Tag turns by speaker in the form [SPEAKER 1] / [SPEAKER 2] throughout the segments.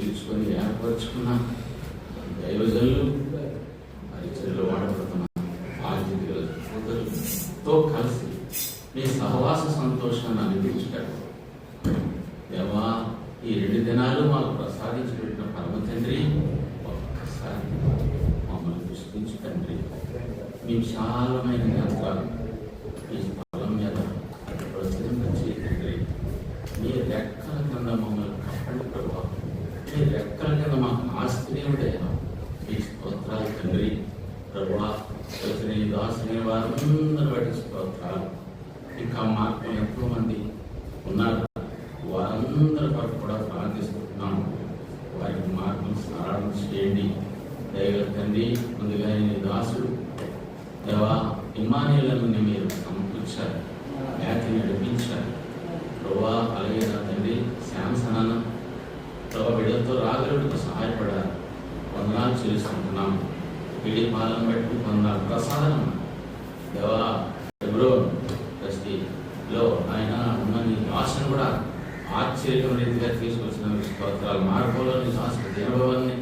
[SPEAKER 1] పిలుచుకొని ఏర్పరచుకున్న దైవజనులు పరిచయలో వాడబడుతున్న ఆర్థికతో కలిసి మీ సహవాస సంతోషాన్ని అందించారు దేవా. ఈ 2 దినాలు మాకు ప్రసాదించి పెట్టిన పరమ తండ్రి, ఒక్కసారి మమ్మల్ని పుష్పించి తండ్రి, మీ విశాలమైన నేత్రాలు ఈ స్థలం మీద ప్రచురింపచేయ తండ్రి. మీ రెక్కల కింద మమ్మల్ని కప్పండి ప్రభావ. మీ రెక్కల కింద మాకు ఆశ్చర్యముడైనా మీ స్తోత్రాలు తండ్రి. ప్రభా వచ్చిన ఈ దాసుని వారందరూ బట్టి స్తోత్రాలు. ఇంకా మాకు ఎంతో మంది ఉన్నారు, వారందరి కొరకు కూడా ప్రార్థిస్తున్నాం. వారికి మార్గం సరళం చేయండి దైవ తండ్రి. ముందుగా ఈ దాసుడు దేవా ఇమ్మానుయేలును మీరు సమకూర్చారు, ఖ్యాతిని నడిపించారు ప్రభా. అలాగే నా తండ్రి శాంసనాన్న ప్రభా బిడ్డలతో రాగలుడికి సహాయపడారు. వందనాలు చెల్లిస్తున్నాం. పిడి పాలన బట్టి వందనాలు. ప్రసాదం దేవా ఎవరో లో ఆయన ఉన్న నీ దాసును కూడా ఆశ్చర్యకరమైన రీతిగా తీసుకొచ్చిన స్తోత్రాలు. మార్గంలో నీ దాసుడు దేవభావాన్ని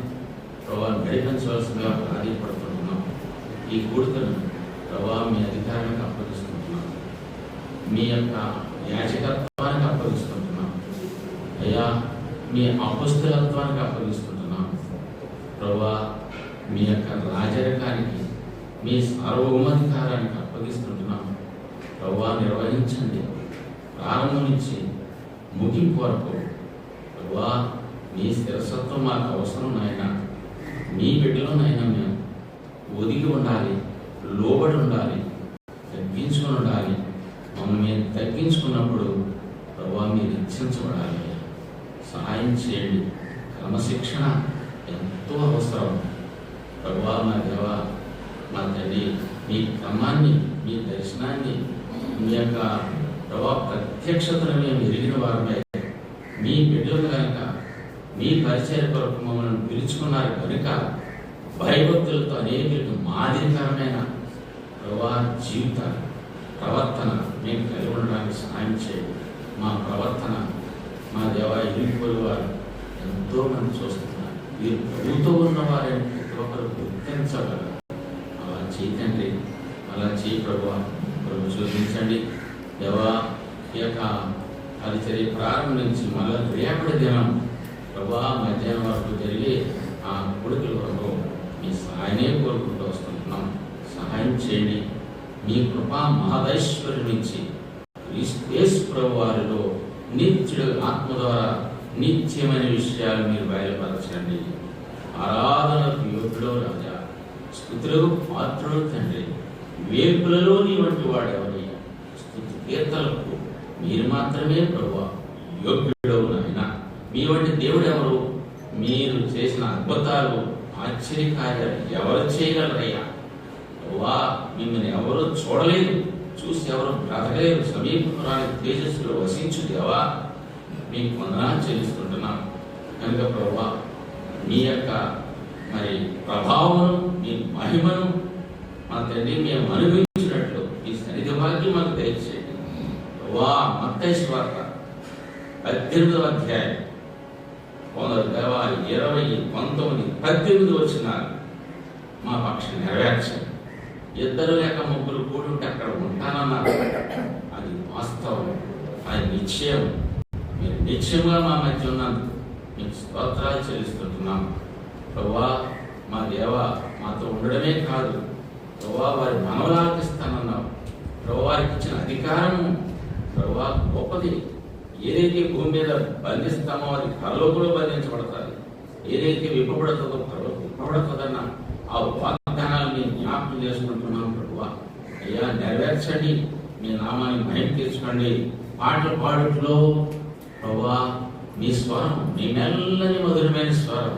[SPEAKER 1] ప్రభావ నడిపించవలసిందిగా ప్రాధాన్యపడుతున్నాం. ఈ కూడికను ప్రభావ మీ అధికారానికి అప్పగిస్తుంటున్నాం, మీ యొక్క యాజకత్వానికి అప్పగిస్తుంటున్నాం అయ్యా, మీ అపుస్తకత్వానికి అప్పగిస్తుంటున్నాం ప్రభా. మీ యొక్క రాజరికానికి, మీ సార్వభౌమాధికారానికి అప్పగిస్తుంటున్నాం ప్రభా. నిర్వహించండి ప్రారంభం నుంచి ముగింపు వరకు ప్రభా. మీ స్థిరసత్వం మాకు అవసరం నాయన. మీ బిడ్డలోనైనా మేము ఒదిగి ఉండాలి, లోబడి ఉండాలి, తగ్గించుకొని ఉండాలి. మమ్మల్ని మేము తగ్గించుకున్నప్పుడు ప్రభా మీరు హెచ్చించబడాలి. సహాయం చేయండి. క్రమశిక్షణ ఎంతో అవసరం ప్రభా. మా దేవ మా తండ్రి, మీ క్రమాన్ని, మీ దర్శనాన్ని, మీ యొక్క ప్రభా ప్రత్యక్షతను మేము ఎరిగిన వారమే. మీ బిడ్డలు కనుక మీ పరిచయ కొరకు మమ్మల్ని పిలుచుకున్నారు కనుక భయభక్తులతో అనేకులకు మాదిరికరమైన ప్రభా జీవిత ప్రవర్తన మేము కలిగి ఉండడానికి సహాయం చేయండి. మా ప్రవర్తన మా దేవ ఇరుకులు వారు ఎంతోమంది చూస్తున్నారు. మీరు ప్రభుతో ఉన్నవారని ప్రతి ఒక్కరు గుర్తించగలరు. అలా చేయకండి, అలా చేయి ప్రభా. ప్రభు చూపించండి దేవా. ఈ యొక్క పరిచర్య ప్రారంభించి మళ్ళీ రేపటి దినం ప్రభా మధ్యాహ్నం వరకు జరిగి ఆ కొడుకుల వరకు మీ సహాయమే కోరుకుంటూ వస్తున్నాం. సహాయం చేయండి. మీ కృపా మహదైశ్వర్యం నుంచి క్రీస్తు ప్రభు వారిలో నిత్యుడు ఆత్మ ద్వారా నిత్యమైన విషయాలు మీరు బయలుపరచండి. ఆరాధనకు యోగ్యుడో రాజా, స్తుతులకు పాత్రుడు తండ్రి, వేపులలో నీ వంటి వాడెవరయ్యా. స్తుతి కీర్తనలకు మీరు మాత్రమే ప్రభువా యోగ్యుడవు నాయన. మీ వంటి దేవుడు ఎవరు? మీరు చేసిన అద్భుతాలు, ఆశ్చర్యకార్యాలు ఎవరు చేయగలరయ్యా? వా మిమ్మల్ని ఎవరు చూడలేదు, చూసి ఎవరు బ్రతకలేదు. సమీపరాని తేజస్సులో వసించు దేవా, మీకు వందనాలు చెల్లిస్తుంటున్నాం కనుక ప్రభువా మీ యొక్క మరి ప్రభావమును, మీ మహిమను మా తండ్రి మేము అనుభవించినట్లు మీ సన్నిధి భాగ్యం మాకు దయచేయండి. మత్తయి సువార్త 18వ అధ్యాయం 20, 19, 18 వచనాలు మా పక్షం నెరవేర్చండి. 2 లేక 3 కూడి ఉంటే అక్కడ ఉంటానన్నారు. అది వాస్తవం, అది నిశ్చయం. మీరు నిశ్చయంగా మా మధ్య ఉన్నందుకు మీకు స్తోత్రాలు చెల్లిస్తుంటున్నాం ప్రభువా. మా దేవ మాతో ఉండడమే కాదు ప్రభువా, వారి మనవలాలకిస్తానన్నావు ప్రభు. వారికి ఇచ్చిన అధికారము ప్రభువా గొప్పది. ఏదైతే భూమి మీద బంధిస్తామో అది పరలోకంలో బంధించబడతాయి, ఏదైతే విప్పబడుతుందో పరలోకం విప్పబడుతుందన్న ఆ వాగ్దానాలు మేము జ్ఞాపకం చేసుకుంటున్నాం ప్రభువా. అయ్యా నెరవేర్చండి, మీ నామాన్ని మహిమ తీర్చుకోండి. పాటలు పాడుట్లో ప్రభువా మీ స్వరం, మీ మెల్లని మధురమైన స్వరం,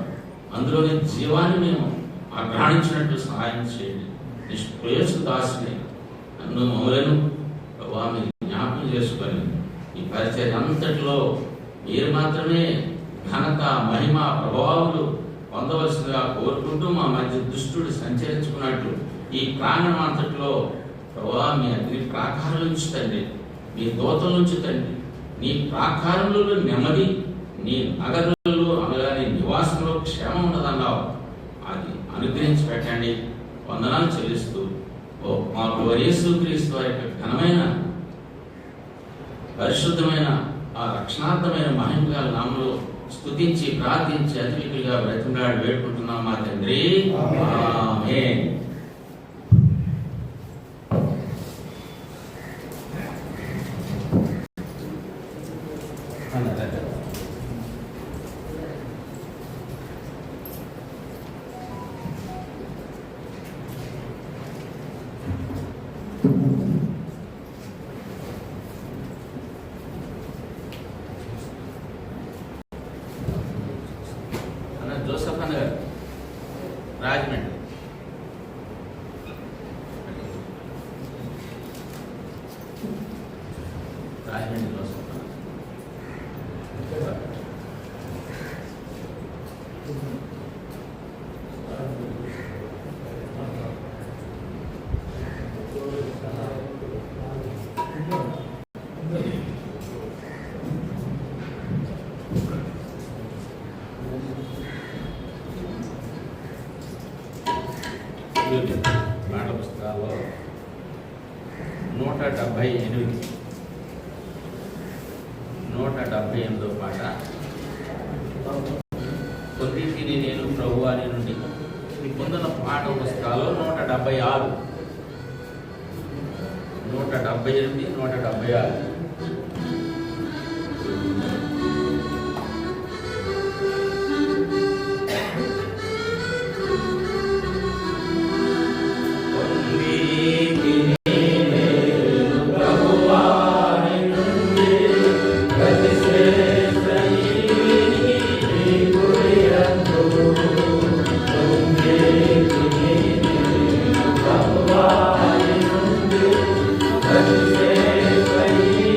[SPEAKER 1] అందులోని జీవాన్ని మేము ఆగ్రహించినట్టు సహాయం చేయండి. నిష్ప్రయోజక దాసుని నన్ను మమ్మలను ప్రభువా మీరు జ్ఞాపకం చేసుకొని ఈ పరిచయం అంతటిలో మీరు మాత్రమే ఘనత, మహిమ, ప్రభావాలు పొందవలసిందిగా కోరుకుంటూ మా మధ్య దుష్టుడు సంచరించుకున్నట్లు ఈ ప్రాంగణం అంతటిలో ప్రభువా మీ అగ్ని ప్రాకారం ఉంచుతండి, మీ దూతలు ఉంచుతండి. నీ ప్రాకారంలో నెమ్మది, నీ నగరంలో అనగా నీ నివాస వందనాలు చెల్లిస్తూ మా ప్రభువు యేసుక్రీస్తు వారి యొక్క ఘనమైన పరిశుద్ధమైన ఆ రక్షణార్థమైన మహిమగల నామములో స్తుతించి ప్రార్థించి అతిథులుగా బ్రతిమలాడి వేడుకుంటున్నాం మా తండ్రి. ఆమేన్. జోసఫ్ అన్న గారు రాజమండ్రి. రాజమండ్రి జోసఫ్ పాఠ పుస్తకాల్లో 178వ పాట, కొన్నింటిని నేను ప్రభువా నీ నుండి పొందిన పాఠ పుస్తకాల్లో 176, 178, 176.
[SPEAKER 2] Amen.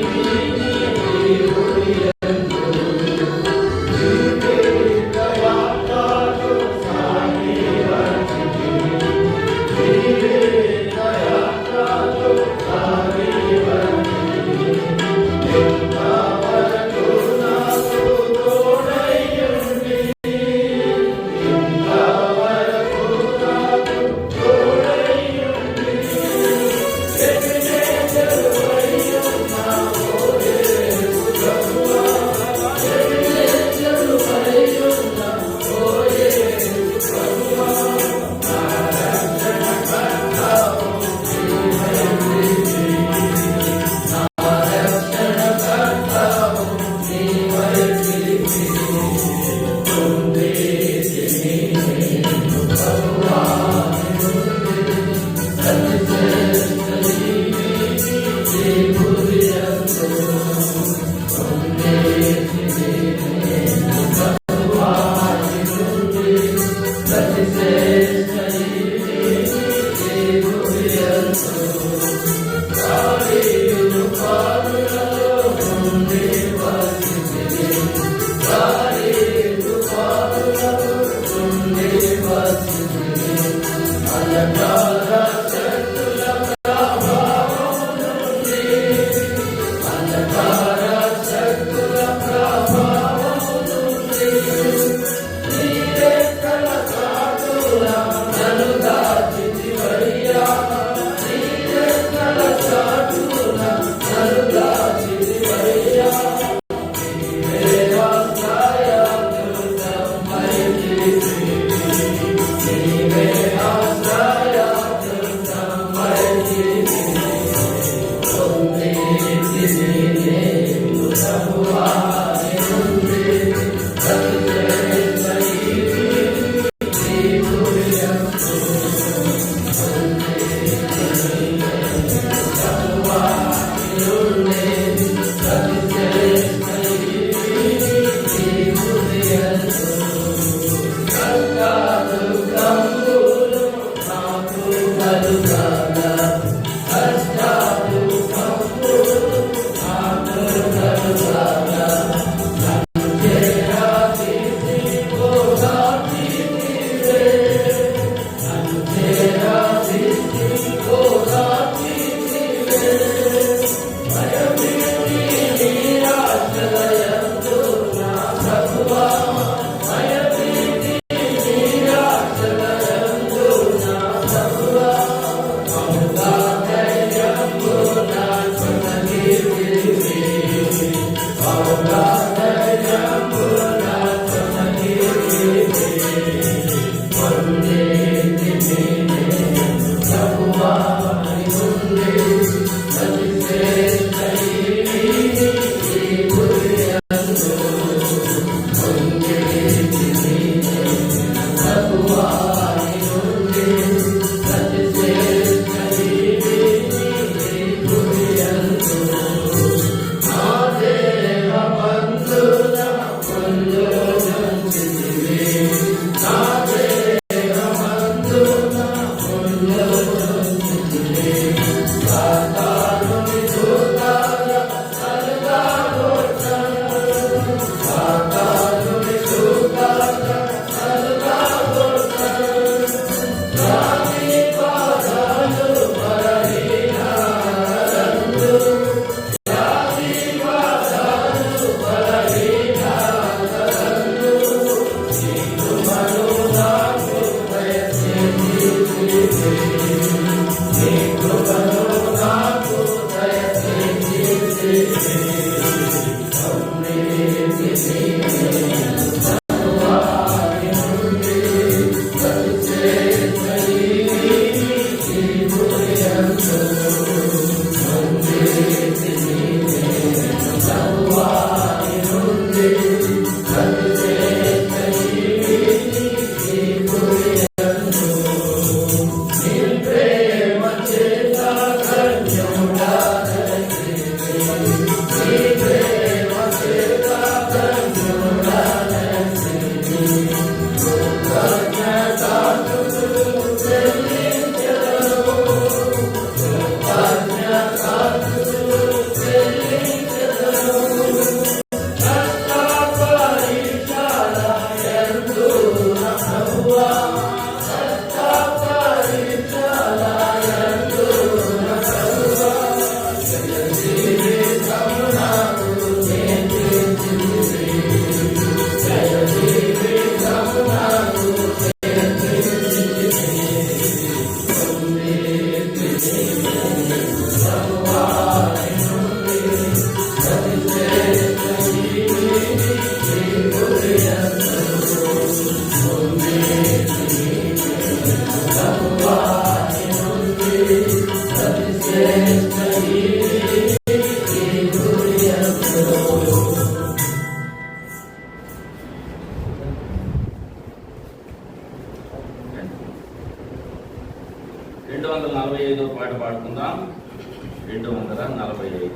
[SPEAKER 1] 245 పాట పాడుకుందాం. 245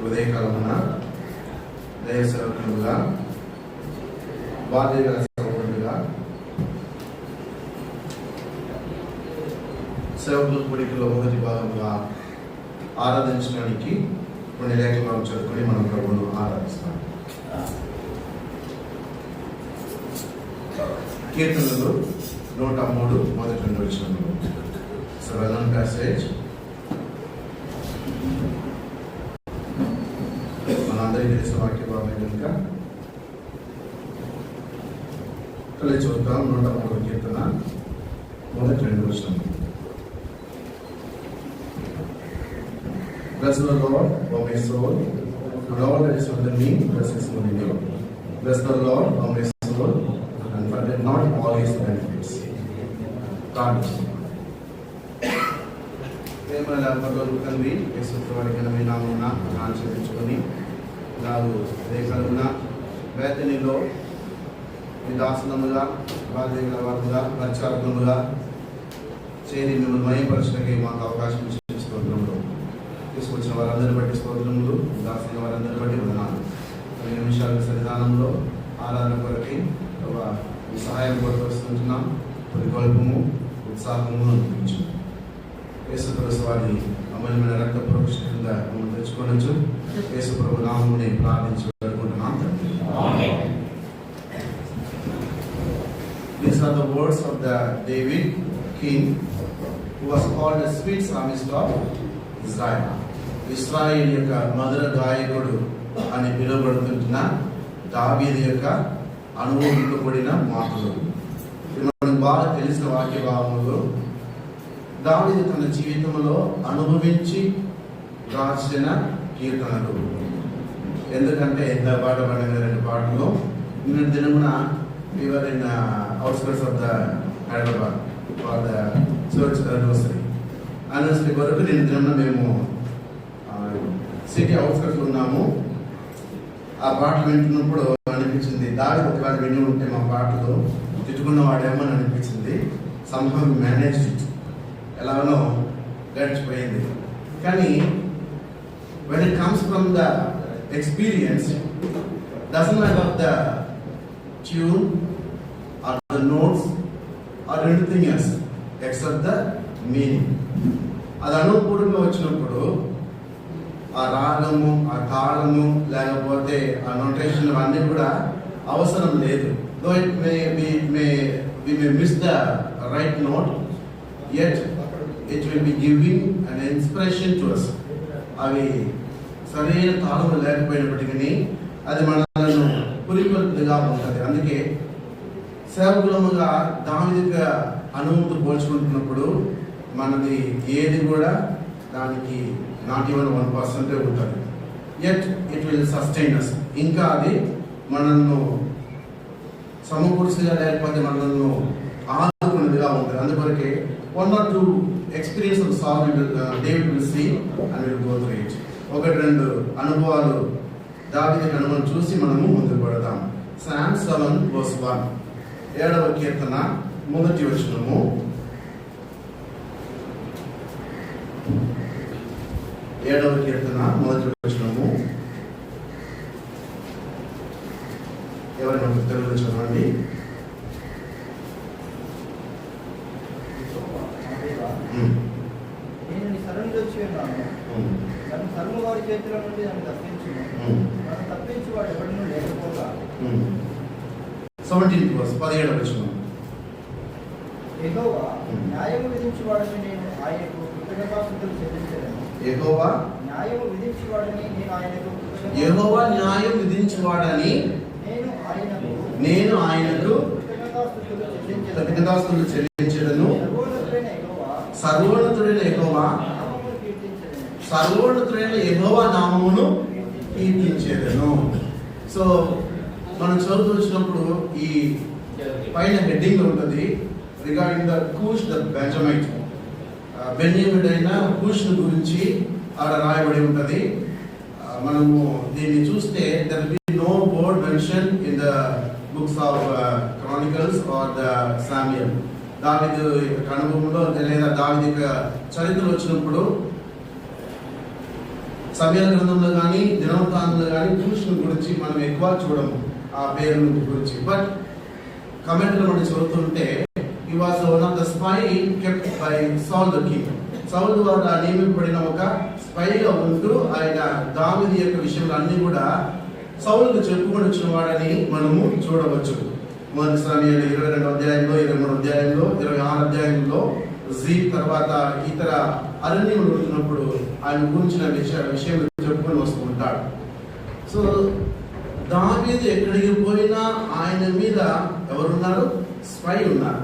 [SPEAKER 2] ఉదయకాలమున దయసేవకులుగా బాధ్యత సహోదరులుగా సేవకుల కూడికలో మొదటి భాగంగా ఆరాధించడానికి కొన్ని లేఖలను చదువుకొని మనం ప్రభువును ఆరాధిస్తాం. కీర్తనలు 103 మొదటి 2 వచనములు. It's a well-known passage. మనందరికీ తెలిసిన వాక్య భాగం కనుక కలిసి చూద్దాం. 103 కీర్తన మొదటి 2 వచనములు. Bless the Lord, O my soul. The Lord that is within me, bless his holy name. Bless the Lord, O my soul, and forget not all his benefits. ప్రేమల పరలోక తండ్రి, యేసుక్రీస్తు ఘనమైన నామమున ఆశీర్వదించుకొని నాడు దేశమున వేతనిలో మీ దాసనముగా బాధ్యతల వారుగా పరిచారకులుగా చేరి మిమ్మల్ని మహిమపరచడానికి మాకు అవకాశం ఇచ్చిన స్తోత్రములు. తీసుకొచ్చిన వారందరిని బట్టి స్తోత్రములు, దాసిన వారందరిని బట్టి వందనాలు. 10 నిమిషాల సన్నిధానంలో ఆరాధన కొరకి మీ సహాయం కొరకు వస్తుంటున్నాం. పరికల్పము ఉత్సాహము అనిపించు. యేసుక్రీస్తు వారి అమూల్యమైన రక్త ప్రోక్ష కింద మమ్మల్ని తెచ్చుకోవచ్చు. యేసు ప్రభు నామముని ప్రార్థించి వేడుకుంటున్నాం. These are the words of the David king, who was called the sweet psalmist of Israel. ఇశ్రాయేలు యొక్క మధుర గాయకుడు అని పిలువబడుతుంటున్న దావీదు యొక్క అనుభవంతో కూడిన మాటలు. మనకు బాగా తెలిసిన వాక్య భావములు దావీదు తన జీవితంలో అనుభవించి రాసిన కీర్తనలు. ఎందుకంటే ఎంత పాట పడిన 2 పాటలు నిన్న దినమున we are in outskirts of the Hyderabad for the church anniversary వరకు నిన్న దినమున మేము సిటీ అవుట్స్కర్ట్స్ ఉన్నాము. ఆ పాటలు వింటున్నప్పుడు అనిపించింది, దావీదు ఒకవేళ విని ఉంటే మా పాటలు తిట్టుకున్న వాడేమని అనిపించింది. సంభవం మేనేజ్ ఎలాగనో గడిచిపోయింది. కానీ when it comes from the experience, doesn't matter the tune or the notes or anything else except the meaning. అది అనుకూలంగా వచ్చినప్పుడు ఆ రాగము, ఆ తాళము, లేకపోతే ఆ నోటేషన్ అన్నీ కూడా అవసరం లేదు. Though it we may miss the right note, yet it will be giving an inspiration to us. అవి సరైన తాళము లేకపోయినప్పటికీ అది మనలను పురికొల్పుగా ఉంటుంది. అందుకే సేవకులముగా దావీదు అనుభూతి పోల్చుకుంటున్నప్పుడు మనది ఏది కూడా దానికి నాట్ ఈవెన్ 1% ఉంటుంది. యట్ ఇట్ విల్ సస్టైన్ అస్. ఇంకా అది మనల్ని సమకూర్చిగా లేకపోతే మనల్ని ఆదుకున్నదిగా ఉంటుంది. అందుకొరకే 1 or 2 experience of Saul David will see and will go through it. 1-2 అనుభవాలు దావీదు అనుభవం చూసి మనము ముందుకు పడదాం. Psalm 7:1 7వ కీర్తన 1వ వచనము. ఎవరైనా తెలుగు చదవండి.
[SPEAKER 3] నేను నీ సన్నిధిలో వచ్చి ఉన్నాను. నన్ను తరుము వారి చేతిలో నుండి నన్ను తప్పించును. నన్ను తప్పించి వాడు ఎవరినూ లేకపోగా.
[SPEAKER 2] 17వ వచనం.
[SPEAKER 3] యెహోవా న్యాయము విధించువాడని నేను ఆయనకు కృతజ్ఞతాస్తుతులు చెల్లించెదను.
[SPEAKER 2] యెహోవా
[SPEAKER 3] న్యాయము విధించువాడని నేను ఆయనకు
[SPEAKER 2] యెహోవా న్యాయం విధించువాడని నేను ఆయనకు కృతజ్ఞతాస్తుతులు చెల్లించెదను. సర్వోన్నతుడైన యెహోవా నామమును కీర్తించెదను. సో మనం చదువుతున్నప్పుడు ఈ పైన హెడ్డింగ్ ఉంటుంది regarding the Cush the Benjamite. బెన్యామీన్ కూష్ గురించి ఆడ రాయబడి ఉంటుంది. మనము దీన్ని చూస్తే there be no word mention in the books of Chronicles or the Samuel. దావీదు అనుభవంలో లేదా దావీదు చరిత్రలు వచ్చినప్పుడు సమయాల గ్రంథంలో కానీ దినవృత్తాంతంలో కానీ కూషుని గురించి మనం ఎక్కువ చూడము ఆ పేరు గురించి. బట్ కమెంట్లో మనం చదువుతుంటే he was one of the spy kept by Saul the king. సౌలు ద్వారా నియమింపబడిన ఒక స్పైగా ఉంటూ ఆయన దావీదు యొక్క విషయంలో అన్ని కూడా సౌలుకు చెప్పుకొని వచ్చిన వాడని మనము చూడవచ్చు. 1 సమూయేలు 22వ అధ్యాయంలో 23వ అధ్యాయంలో 26వ అధ్యాయంలో జీబ్ తర్వాత ఇతర అరణ్యములు ఉంటున్నప్పుడు ఆయన గురించిన విషయం చెప్పుకొని వస్తూ ఉంటాడు. సో దావీదు ఎక్కడికి పోయినా ఆయన మీద ఎవరున్నారు? స్పై ఉన్నారు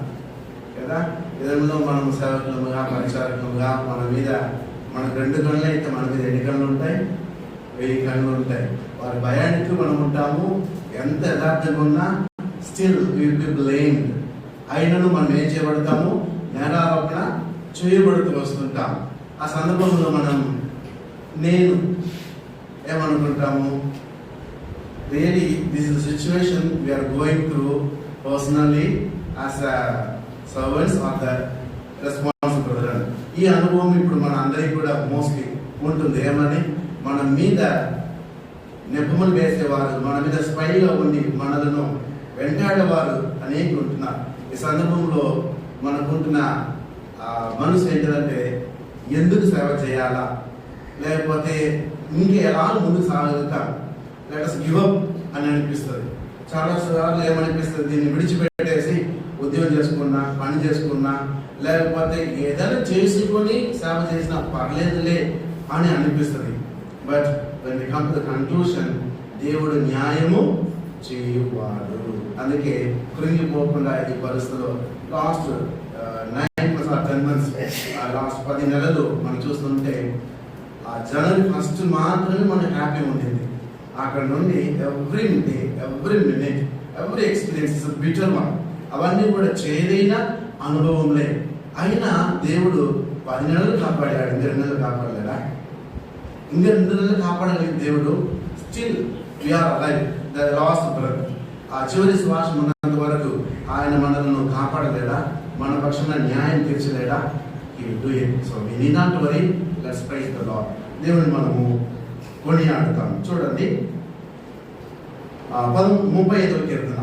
[SPEAKER 2] కదా. ఇదంలో మనం సేవకులుగా పరిచారకులుగా మన మీద మనకు 2 కళ్ళు అయితే మన మీద 2 కళ్ళు ఉంటాయి, 1000 కళ్ళు ఉంటాయి. వారి భయానికి మనం ఉంటాము. ఎంత యథార్థంగా ఉన్నా స్టిల్ విల్ బి బ్లేమ్డ్. అయినను మనం ఏం చేయబడతాము? నేరారోపణ చేయబడుతూ వస్తుంటాం. ఆ సందర్భంలో మనం నేను ఏమనుకుంటాము? Really this is situation we are going through personally as a servants of the responsible. ఈ అనుభవం ఇప్పుడు మన అందరికీ కూడా మోస్ట్లీ ఉంటుంది. ఏమని? మన మీద నెపములు వేసేవారు, మన మీద స్పైగా ఉండి మనలను వెంటాడేవారు అనేక ఉంటున్నారు. ఈ సందర్భంలో మనకుంటున్న మనసు ఏంటంటే ఎందుకు సేవ చేయాలా, లేకపోతే ఇంకే ఎలా ముందుకు సాగలుగుతాం, లెట్ us give up అని అనిపిస్తుంది. చాలా సార్లు ఏమనిపిస్తుంది? దీన్ని విడిచిపెట్టేసి ఉద్యోగం చేసుకున్నా, పని చేసుకున్నా, లేకపోతే ఏదైనా చేసుకొని సేవ చేసినా పర్లేదులే అని అనిపిస్తుంది. But when we come to the conclusion, దేవుడు న్యాయము చేయువాడు. అందుకే కృంగిపోకుండా ఈ పరిస్థితిలో last 9 months or 10 months last 10 నెలలు మనం చూస్తుంటే ఆ జనవరి 1st మాత్రమే మనకు హ్యాపీ ఉంటుంది. అక్కడ నుండి every day, every minute, every experience is bitter one. అవన్నీ కూడా చేదైన అనుభవంలే. అయినా దేవుడు 10 నెలలు కాపాడాడు. 2 నెలలు కాపాడలేడా? ఇంకా 2 నెలలు కాపాడగలిగిన దేవుడు still we are alive, the last breath, ఆ చివరి శ్వాసం ఉన్నంత వరకు ఆయన మనల్ని కాపాడలేడా? మన పక్షాన న్యాయం తీర్చలేడా? He will do it. So we need not worry. Let's praise the Lord. దేవుని మనము కొనియాడుతాం. చూడండి 35వ కీర్తన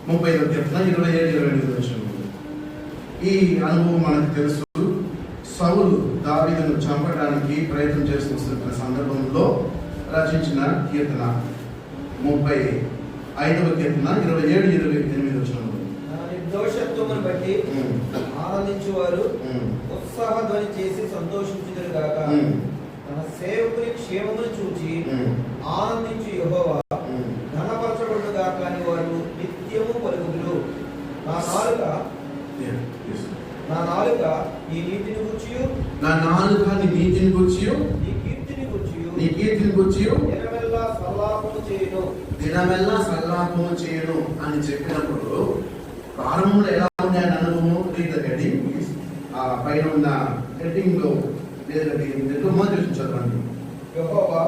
[SPEAKER 2] 27-28 వచనములు. ఈ అనుభవం మనకు తెలుసు. సౌలు దావీదును చంపడానికి ప్రయత్నం చేస్తున్న సందర్భంలో రచించిన కీర్తన 35వ కీర్తన 27-28 వచనములు.
[SPEAKER 3] నిర్దోషత్వమును బట్టి ఆనందించువారు ఉత్సాహ ధ్వని చేసి సంతోషించుదురు గాక. తన సేవకుని క్షేమమును చూచి ఆనందించి యెహోవా ఘనపరచబడుగా కాని వారు నిత్యము పలుకుదురు. నా నాలుక ఈ నీతిని గూర్చియు
[SPEAKER 2] నా నాలుక నీ నీతిని గూర్చియు
[SPEAKER 3] నీ కీర్తిని
[SPEAKER 2] గూర్చియు
[SPEAKER 3] దినమెల్లా సల్లాపము
[SPEAKER 2] చేయును అని చెప్పినప్పుడు ప్రారంభంలో ఎలా ఉంది ఆయన అనుభవం? Read the heading. ఆ పైన ఉన్న హెడ్డింగ్ లో మొదటి చదవండి.
[SPEAKER 3] యెహోవా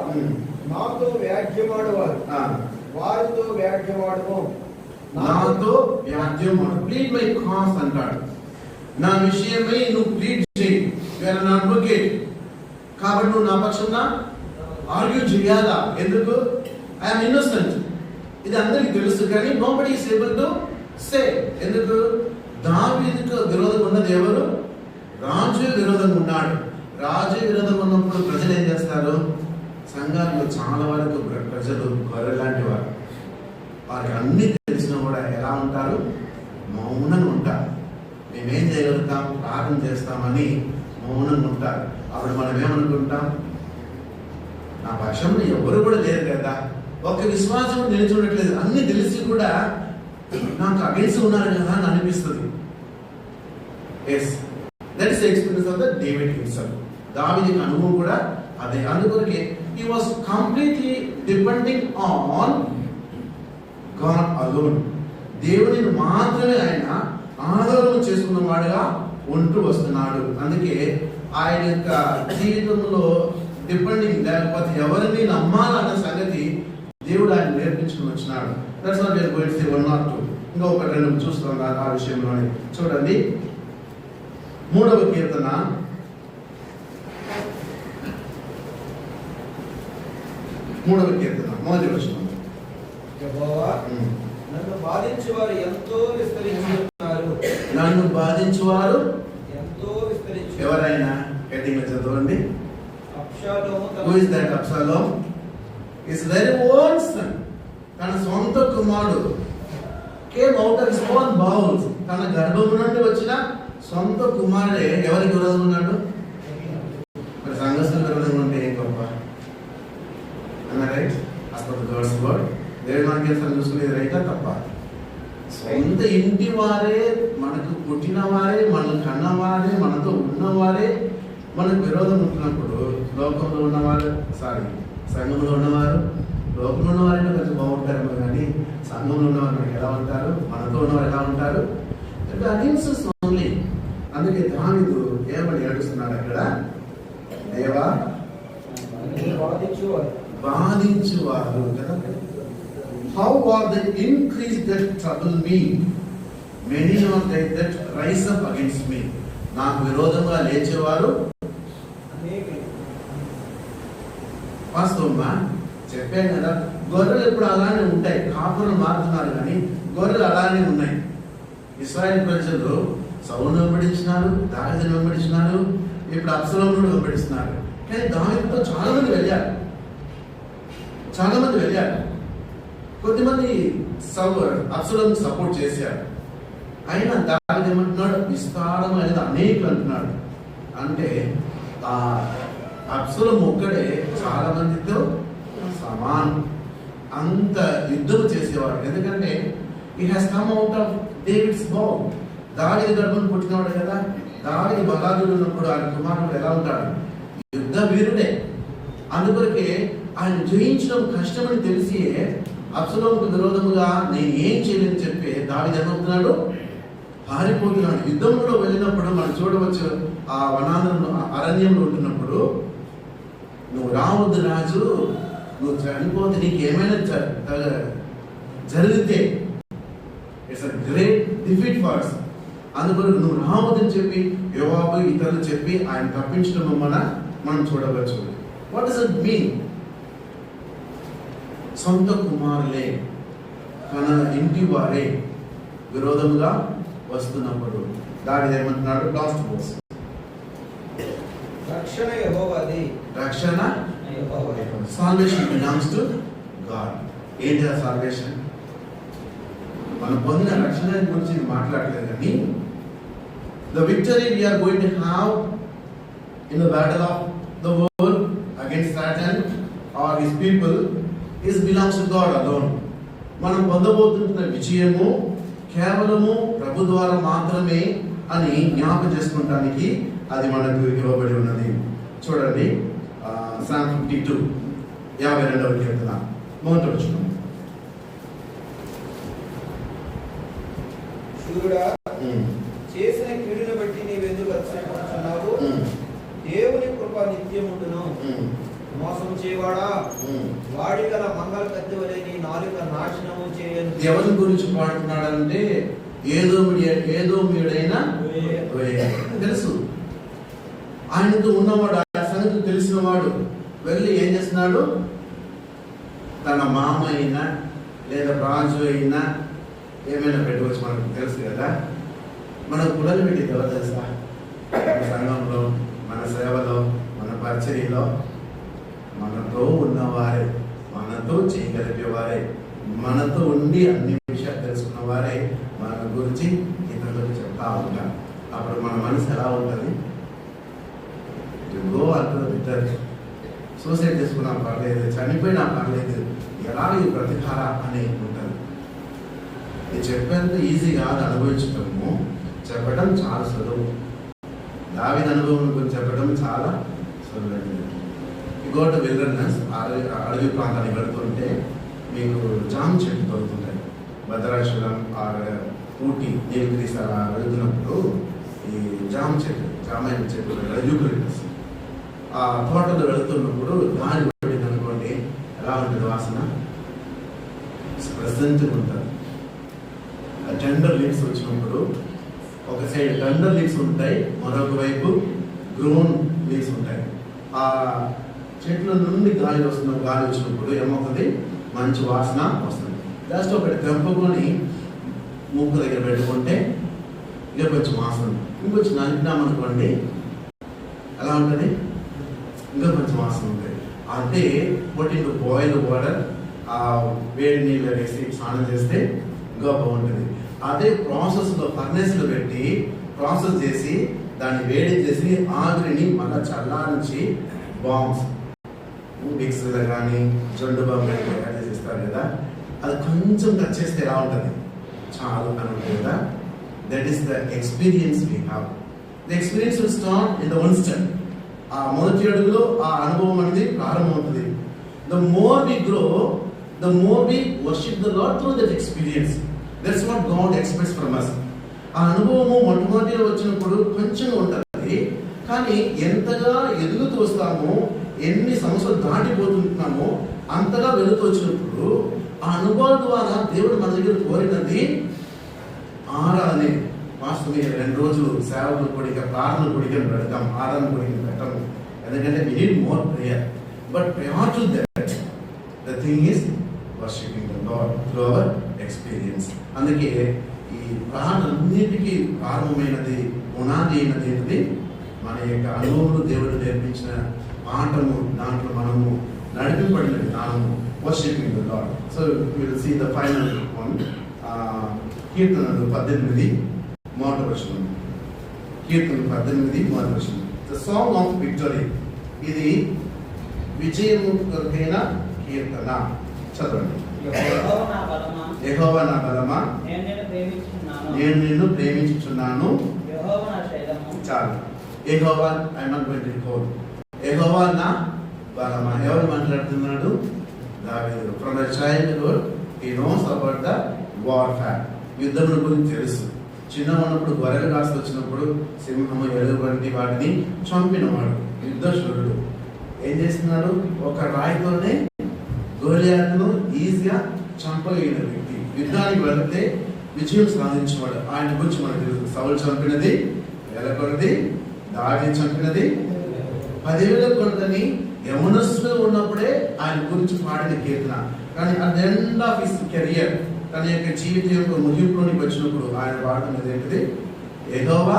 [SPEAKER 3] నాతో వ్యాజ్యమాడువారు వారితో వ్యాజ్యమాడుము.
[SPEAKER 2] నాతో వ్యాజ్యమాడు, ప్లీడ్ మై కాజ్ అంటాడు. నా విషయమై నువ్వు ప్లీడ్ చేయి. యు ఆర్ అన్ అడ్వకేట్ కాబట్టి నువ్వు నా పక్షంగా ఆర్గ్యూ చేయాలా? ఎందుకు? I'm innocent. ఇది అందరికీ తెలుసు, కానీ nobody is able to say. ఎందుకు? దావీదుకు విరోధంగా ఉన్నది ఎవరు? రాజు విరోధంగా ఉన్నాడు. రాజు విరోధంగా ఉన్నప్పుడు ప్రజలు ఏం చేస్తారు? సంఘాల్లో చాలా వరకు ప్రజలు గొర్రె లాంటి వారు. వారికి అన్ని తెలిసినా కూడా ఎలా ఉంటారు? మౌనంగా ఉంటారు. మేమేం చేయగలుగుతాం? ప్రార్థన చేస్తామని మౌనంగా ఉంటారు. అప్పుడు మనం ఏమనుకుంటాం? నా పక్షంలో ఎవరు కూడా లేరు కదా, ఒక విశ్వాసం నిలిచినట్లేదు, అన్ని తెలిసి కూడా నాకు అగేన్స్ ఉన్నారు కదా అని అనిపిస్తుంది. Yes, that is the experience of the David himself. దావీదుకి అనుభవం కూడా అదే. అందుకొరకే he was completely depending on God alone. దేవునిని మాత్రమే ఆయన ఆధారం చేసుకున్న వాడుగా ఉంటూ వస్తున్నాడు. అందుకే ఆయన యొక్క జీవితంలో డిపెండింగ్, లేకపోతే ఎవరిని నమ్మాలన్న సంగతి దేవుడు ఆయన నేర్పించుకుని వచ్చినాడు. That's what we are going to say 1 or 2. ఇంకొక 2 చూస్తాం ఆ విషయంలోనే. చూడండి, 3వ కీర్తన 3వ కీర్తన 1వ వచనం.
[SPEAKER 3] యెహోవా నన్ను బాధించువారు ఎంతో విస్తరించి ఉన్నారు.
[SPEAKER 2] నన్ను బాధించువారు
[SPEAKER 3] ఎంతో విస్తరించి.
[SPEAKER 2] ఎవరైనా హెడ్డింగ్ లో చదవండి.
[SPEAKER 3] అబ్షాలోము
[SPEAKER 2] Who is that Absalom? His very own son. తన సొంత కుమారుడు came out of his own bowels. తన గర్భము నుండి వచ్చిన సొంత కుమారుడే ఎవరికి విరోధంగా ఉన్నాడు? మరి సంఘస్థుల విరోధంగా ఉంటే ఏం గొప్ప? Right, as per the God's word. దేవుడు మనకి చూసుకునేది రైటా తప్ప? సొంత ఇంటి వారే, మనకు పుట్టిన వారే, మనల్ని కన్నవారే, మనతో ఉన్నవారే మనకు విరోధం ఉంటున్నప్పుడు లోకంలో ఉన్నవారు, సంఘంలో ఉన్నవారు, లోకంలో ఉన్నవారైనా కొంచెం బాగుంటారేమో, కానీ సంఘంలో ఉన్నవారు మనకి ఎలా ఉంటారు? మనతో ఉన్నవారు ఎలా ఉంటారు? Against only. అందుకే దావీదు ఏమని ఏడుస్తున్నాడు అక్కడ? దేవా బాధించువారు కదా. How are they increased that trouble me? Many are they that rise up against me. నాకు విరోధంగా లేచేవారు వాస్తవమ్మా. చెప్పాను కదా, గొర్రెలు ఎప్పుడు అలానే ఉంటాయి. కాపులు మారుతున్నారు కానీ గొర్రెలు అలానే ఉన్నాయి. ఇశ్రాయేలు ప్రజలు సౌలును వెంబడించినారు, దావీదును వెంబడించినారు, ఇప్పుడు అబ్షాలోమును వెంబడిస్తున్నారు. కానీ దావీదుతో చాలా మంది వెళ్ళారు. కొద్దిమంది అబ్షాలోమును సపోర్ట్ చేశారు. అయినా దావీదు ఏమంటున్నాడు? విస్తారమైనది అనేకులు అంటున్నాడు. అంటే ఆ అబ్షాలోము ఒక్కడే చాలా మందితో సమానం. అంత యుద్ధం చేసేవాడు. ఎందుకంటే he has come out of David's bow. దావీదు గర్భం పుట్టినవాడు కదా. దావీదు బలాదుడు ఉన్నప్పుడు ఆయన కుమారుడు ఎలా ఉంటాడు? యుద్ధ వీరుడే. అందుకొరకే ఆయన జయించడం కష్టమని తెలిసి అబ్షాలోముకు విరోధముగా నేను ఏం చేయలేని చెప్పి దావీదు ఏమవుతున్నాడు? పారిపోతున్నాడు. యుద్ధంలో వెళ్ళినప్పుడు మనం చూడవచ్చు, ఆ వనాంధ్రంలో అరణ్యంలో ఉంటున్నప్పుడు, నువ్వు రావద్దు రాజు, నువ్వు చనిపోతే నీకు ఏమైనా జరిగితే it's a great defeat for us. అందుకొరకు నువ్వు రావద్దని చెప్పి యోవాబు ఇతరులు చెప్పి ఆయన తప్పించడం మనం చూడవచ్చు. What does it mean? సొంత కుమారులే, తన ఇంటి వారే విరోధముగా వస్తున్నప్పుడు దావీదు ఏమంటున్నాడు? లాస్ట్ వర్స్,
[SPEAKER 3] రక్షణ యెహోవాది.
[SPEAKER 2] రక్షణ సాల్వేషన్ బిలాంగ్స్ టు గాడ్. ఏంటి ఆ సాల్వేషన్? మనం పొందిన రక్షణ గురించి మాట్లాడలేదు, కానీ the victory we are going to have in the battle of the world against Satan or his people is belongs to God alone. మనం పొందబోతున్న విజయము కేవలము ప్రభు ద్వారా మాత్రమే అని జ్ఞాపకం చేసుకుంటానికి అది మనకు ఇవ్వబడి ఉన్నది. చూడండి Psalm 52 52వ కీర్తన మొదటి వచనం.
[SPEAKER 3] శూరుడా, చేసిన కీడును బట్టి నీవెందుకు అతిశయపడుచున్నావు? దేవుని కృప నిత్యముండును. మోసం చేయవాడా, వాడి గల మంగళ కత్తి వలె నీ నాలుక నాశనము చేయను.
[SPEAKER 2] ఎవరి గురించి పాడుతున్నాడంటే ఏదోమీయుడైన తెలుసు, ఆయనతో ఉన్నవాడు, ఆ సంగతి తెలిసిన వాడు వెళ్ళి ఏం చేస్తున్నాడు? తన మామ అయినా లేదా రాజు అయినా ఏమైనా పెట్టుకోవచ్చు. మనకు తెలుసు కదా, మన కులని పెట్టి ఎవరు తెలుసా? మన సంఘంలో, మన సేవలో, మన పరిచర్యలో మనతో ఉన్నవారే, మనతో చేయగలిగేవారే, మనతో ఉండి అన్ని విషయాలు తెలుసుకున్న వారే మన గురించి ఇతరులకు చెప్తా ఉంటారు. అప్పుడు మన మనసు ఎలా ఉంటుంది? గో అంటారు, సూసైడ్ చేసుకున్నా పర్లేదు, చనిపోయినా పర్లేదు, ఎలా ఈ ప్రతికార అని ఉంటుంది. ఇది చెప్పేంత ఈజీ కాదు, అనుభవించటము. చెప్పడం చాలా సులువు. దావీదు అనుభవం గురించి చెప్పడం చాలా సులువు. గోట విల్డర్నెస్, అడవి ప్రాంతానికి వెళుతుంటే మీకు జామ చెట్లు దొరుకుతుంటాయి. భద్రాచలం ఊటీ నీలగిరీస్ అలా వెళుతున్నప్పుడు ఈ జామ చెట్లు యూకలిప్టస్ ఆ తోటలో వెళుతున్నప్పుడు గాలి పడింది అనుకోండి, ఎలా ఉంటుంది వాసన? ప్రెసెంట్గా ఉంటుంది. టెండర్ లీవ్స్ వచ్చినప్పుడు ఒక సైడ్ టెండర్ లీవ్స్ ఉంటాయి, మరొక వైపు గ్రోన్ లీవ్స్ ఉంటాయి. ఆ చెట్ల నుండి గాలి వచ్చినప్పుడు ఏమవుతుంది? మంచి వాసన వస్తుంది. జస్ట్ ఒకటి తెంపుకొని ముక్కు దగ్గర పెట్టుకుంటే ఇక కొంచెం వాసన, ఇంకొంచెం నలిపినామనుకోండి ఎలా ఉంటుంది? ఇంకా కొంచెం వాసన ఉంటుంది. అదే పొట్టింటు బాయిల్ వాటర్, ఆ వేడి నీళ్ళు వేసి స్నానం చేస్తే ఇంకా బాగుంటుంది. అదే ప్రాసెస్లో ఫర్నెస్లో పెట్టి ప్రాసెస్ చేసి దాన్ని వేడి చేసి ఆవిరిని మళ్ళీ చల్లారించి బాంబ్స్ మిక్సీలో కానీ జొండు బాంబు తయారు చేస్తారు కదా, అది కొంచెం టచ్ చేస్తే ఎలా ఉంటుంది? చాలా అని ఉంటుంది కదా. That is the experience we have. The experience will start in the one step. ఆ మొదటి అడుగులో ఆ అనుభవం అనేది ప్రారంభమవుతుంది. The more we grow, the more we worship the Lord through that experience. That's what God expects from us. ఆ అనుభవము మొట్టమొదటిలో వచ్చినప్పుడు కొంచెం ఉంటుంది, కానీ ఎంతగా ఎదుగుతూ వస్తామో, ఎన్ని సంవత్సరాలు దాటిపోతున్నామో అంతగా వెళుతూ వచ్చినప్పుడు ఆ అనుభవం ద్వారా దేవుడు మన దగ్గర కోరినది ఆరాధనే. మాస్టర్ 2 రోజులు సేవకుల కొడిక, ప్రార్థన కొడికను పెడతాం, ఆరాధన కొడికను పెట్టాము. ఎందుకంటే we need more prayer. But prior to that, the thing is worshiping the Lord through our experience. అందుకే ఈ ప్రార్థనన్నిటికీ ప్రారంభమైనది, పునాది అయినది ఏంటిది? మన యొక్క అనుభవంలో దేవుడు నేర్పించిన పాఠము, దాంట్లో మనము నడిపింపబడిన విధానము, worshipping the Lord. So will see the final one. కీర్తనలు 18 మొదటి వచనం. కీర్తనలు 18 మొదటి వచనం. The song of victory. ఇది విజయము కొరకైన కీర్తన. చదవండి. యెహోవా నా బలమా, నేను నిన్ను ప్రేమించుచున్నాను. చాలు. యెహోవా, I not going to quote. యెహోవా నా బలమా. ఎవరు మాట్లాడుతున్నాడు? దావీదు. From the childhood he knows about the warfare. యుద్ధముల గురించి తెలుసు. చిన్నవాళ్ళప్పుడు గొర్రెలు కాస్త వచ్చినప్పుడు సింహము, ఎలుగు వంటి వాటిని చంపినవాడు, యుద్ధశూరుడు. ఏం చేస్తున్నాడు? ఒక రాయితోనే గోలియాతును ఈజీగా చంపగలిగిన వ్యక్తి. యుద్ధానికి వెళితే విజయం సాధించేవాడు. ఆయన గురించి మనకు తెలుసు. సౌలు చంపినది ఎలకొనది, దావీదు చంపినది 10,000 కొనదని యవనస్తుడు ఉన్నప్పుడే ఆయన గురించి పాడిన కీర్తన. కానీ at the end of his career, తన యొక్క జీవితం యొక్క ముగింపులోనికి వచ్చినప్పుడు ఆయన పాడుతున్నది ఏంటిది? యెహోవా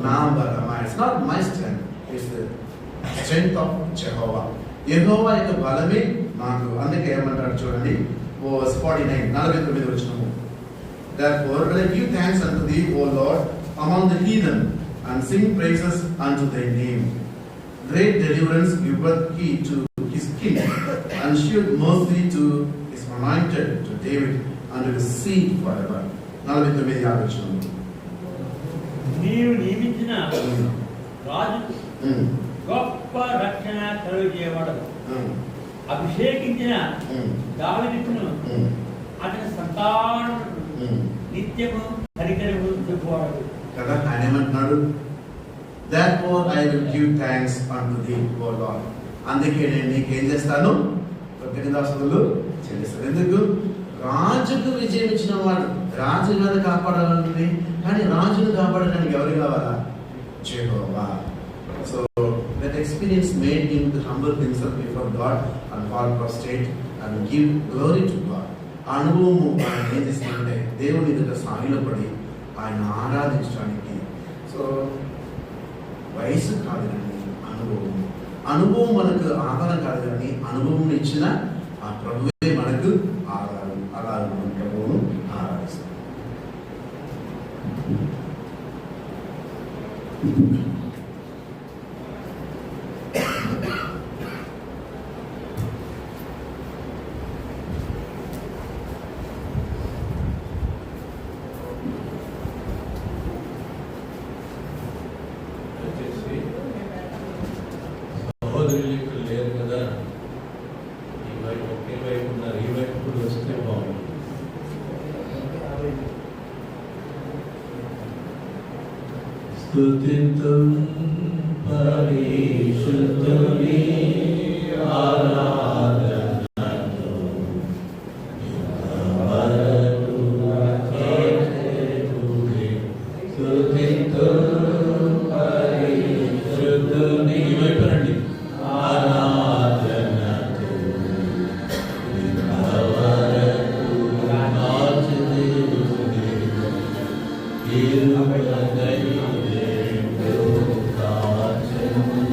[SPEAKER 2] నా బలమా. It's not my strength, it's the strength of యెహోవా. యెహోవా యొక్క బలమే నాకు. అందుకే ఏమంటాడు చూడండి, 49 వచనము. Therefore will I give thanks unto thee, O Lord, among the heathen, and sing praises unto thy name. great deliverance giveth he to his king, and shewed mercy to his anointed, to David, and to his seed forever. 49 వచనం.
[SPEAKER 4] నీవు నియమించిన రాజు గొప్ప రక్షణ కలుగజేయవాడు, అభిషేకించిన దావీదును అతని సంతానం నిత్యము కనికరము చూపువాడు
[SPEAKER 2] కదా. ఆయన ఏమంటున్నాడు? Therefore I will give thanks unto thee, O Lord. అందుకే నేను నీకేం చేస్తాను? కృతజ్ఞతాస్తుతులు చెల్లిస్తాను. ఎందుకు? రాజుకు విజయం ఇచ్చిన వాడు, రాజు మీద కాపాడాలని, కానీ రాజును కాపాడడానికి ఎవరు కావాలా? యెహోవా. So that experience made him to humble himself before God and fall prostrate and give glory to God. అనుభవము ఆయన ఏం చేస్తుందంటే దేవుని ఎదుట సాగిలపడి ఆయన ఆరాధించడానికి. సో వయసు కాదు కానీ అనుభవం మనకు ఆధారం కాదు కానీ అనుభవం ఇచ్చిన ఆ ప్రభువే మనకు ఆధారం. అలా మనం ప్రభువును ఆరాధిస్తాం.
[SPEAKER 5] సహోదరులు ఇక్కడ లేరు కదా, ఈ వైపు ఒకే వైపు ఉన్నారు, ఈ వైపు కూడా వస్తే బాగుంటుంది. స్తుతింతుం పరిశుద్ధుని ఆరాధనతో ఇంతవరకు చేసేతుని. స్తుతింతుం పరిశుద్ధుని, ఈ వైపు రండి, ఆరాధనతో ఇంతవరకు కాచేతుని.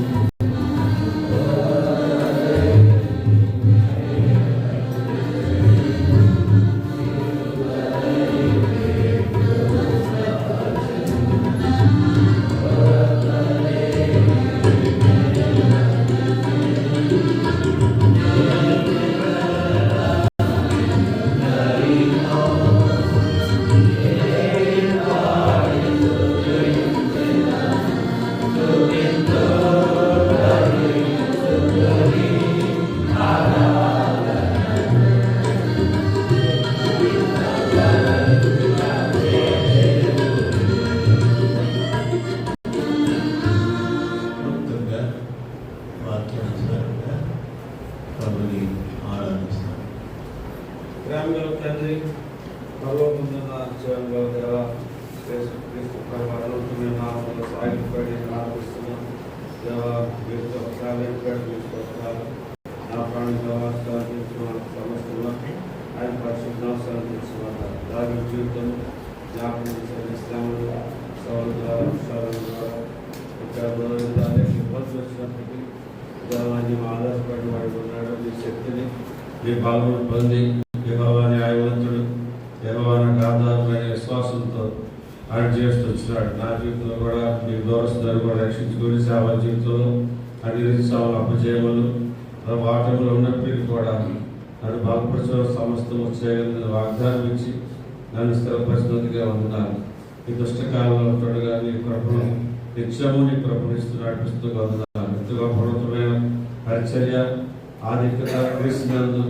[SPEAKER 5] మొత్తంగా వాక్యానుసారంగా ప్రభుని ఆరాధిస్తాం.
[SPEAKER 3] ప్రేమగల తండ్రి, పరలోకమందున్న జీవముగల దేవా, యేసుక్రీస్తు ప్రభువు అనంతమైన నామములో సాగిలపడి ఆరాధిస్తున్నాం. దేవా, మీరుతో సాగిలపడి మీ స్తోత్రాలు. నా ప్రాణంగా వాస్తవించిన సమస్యలు ఆయన పరిశుద్ధాంశాలు తెలుసుకున్న దాని జీవితం జ్ఞాపకం చేసిన శ్రమలు సవాలు ద్వారా విషయాల ద్వారా ఇక్కడ ఇబ్బందులు వచ్చినప్పటికీ దేవాన్ని ఆధారపడి వాడు ఉన్నాడు. మీ శక్తిని మీ బలమును పొంది యెహోవా న్యాయవంతుడు, యెహోవా నాకు ఆధారమైన విశ్వాసంతో ఆయన చేస్తూ వచ్చినాడు. నా జీవితంలో కూడా మీ దూరస్తులు కూడా రక్షించుకుని సేవ జీవితంలో అన్ని సేవలు అప్పచేయమలు వాటంలో ఉన్నప్పటికీ కూడా నన్ను బాగుపరిచే సమస్తం చేయగలిగిన వాగ్దానం ఇచ్చి నన్ను స్థిరపరిచినందుగా ఉన్నాను. ఈ దుష్టకాలంలో తోడుగా నీ కృపను నిత్యము నీ కృపను ఇస్తూ నడిపిస్తూ ఉన్నాను. ఎంతగా ఉన్నతమైన పరిచర్య ఆధిక్యత క్రీస్తునందు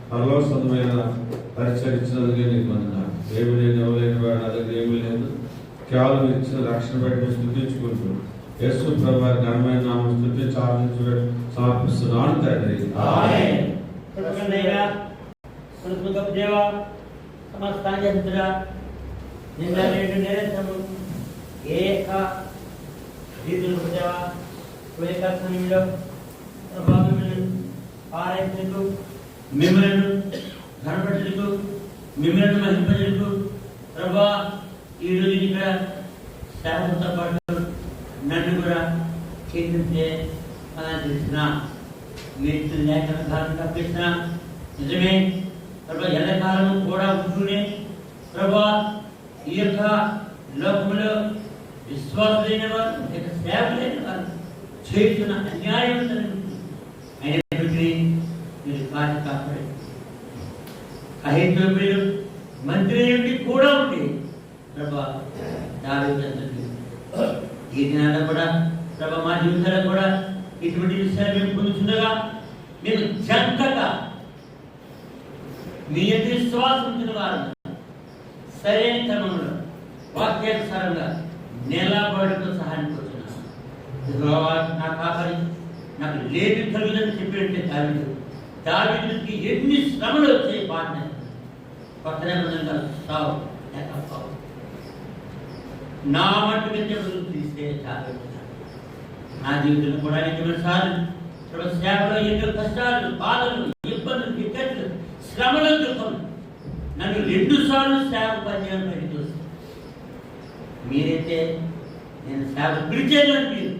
[SPEAKER 3] పరలోకమైన పరిచర్య ఇచ్చినందుకే నీకు వందనాలు. ఏమి లేదు, ఎవరైన వాడు నా దగ్గర ఏమీ లేదు, కేవలం ఇచ్చిన రక్షణ బట్టి స్థుతించుకుంటూ యేసు ప్రభువు వారి ఘనమైన నామమును స్తుతించి ఆరాధించి సమర్పిస్తున్నాను తండ్రి.
[SPEAKER 4] ఆమేన్. కృతజ్ఞతయ్యా, కృతజ్ఞత దేవా, సమస్తాంజంతుడా, నిన్న నేడు నిరంతరము ఏక రీతిలో దేవా, ఏక సమయంలో ప్రభావములను ఆరాధించుటకు, మిమ్మలను ఘనపరచుటకు, మిమ్మలను మహింపజేయుటకు ప్రభా ఈ రోజు ఇక్కడ సేవతో పాటు నన్ను కూడా చేయించే మనం చేసిన మీరు లేఖన తప్పించిన నిజమే ప్రభా, ఎల్లకాలం కూడా ఉంటూనే ప్రభా ఈ యొక్క లోకంలో విశ్వాసం లేని వారు, ఇక సేవ లేని వారు చేస్తున్న అన్యాయవంతమైన అయినప్పటికీ మీరు కాచి కాపాడి అహితోపేయులు మంత్రి నుండి కూడా ఉండి ప్రభా దావీదు ఈ దినాల్లో కూడా ప్రభా మా జీవితాల్లో కూడా ఇటువంటి విషయాలు మేము పొందుతుండగా మేము చక్కగా మీ యొక్క విశ్వాసం ఉంచిన వారు సరైన క్రమంలో వాక్యానుసారంగా నిలబడుతూ సహాయం కోరుతున్నాను. నా కాపరి నాకు లేని కలుగుదని చెప్పినట్టే దావీదుకి ఎన్ని శ్రమలు వచ్చాయి పాటన కొత్త నిబంధనగా సావు లేక సావు నా మట్టు వ్యక్తులు తీస్తే చాలా నా జీవితంలో కూడా నిజమైన సార్లు సేవలో ఎన్నో కష్టాలు బాధలు ఇబ్బందులు ఇక్కట్లు శ్రమల దుఃఖం నన్ను 2 సార్లు సేవ పనిచేయడం బయటకు వస్తుంది. మీరైతే నేను సేవ పిలిచేదని మీరు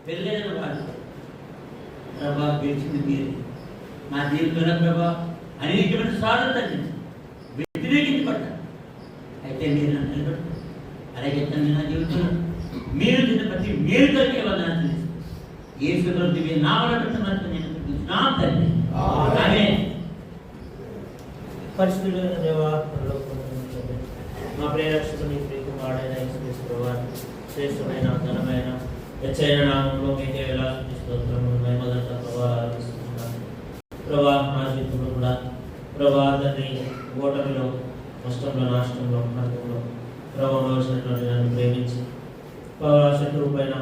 [SPEAKER 4] వెళ్ళలేని వాళ్ళు ప్రభా పిలిచింది మీరు నా జీవితంలో ప్రభా అనేకమైన సార్లు తగ్గింది వ్యతిరేకించబడ్డారు. అయితే మీరు నన్ను నిలబెట్టారు. అలాగే తండ్రి నా జీవితంలో మీరు తిన్న ప్రతి మేలు కలిగే వందనాలు తెలుసు. ఏ సుఖి నామల పెట్టమని నేను నా తండ్రి
[SPEAKER 6] పరిశుద్ధులైన దేవా, మా ప్రియరక్షకుని ప్రియకుమారుడైన యేసుక్రీస్తు ప్రభువా, శ్రేష్టమైన ఘనమైన హెచ్చైన నామంలో మీకే వేలాది స్తోత్రములు మహిమగల ప్రభావాలు అర్పిస్తున్నాను. ప్రభా నా జీవితంలో కూడా ప్రభా తండ్రి ఓటమిలో నష్టంలో నాశనంలో నరకంలో ప్రభావం వచ్చినటువంటి నన్ను ప్రేమించి శత్రువు పైన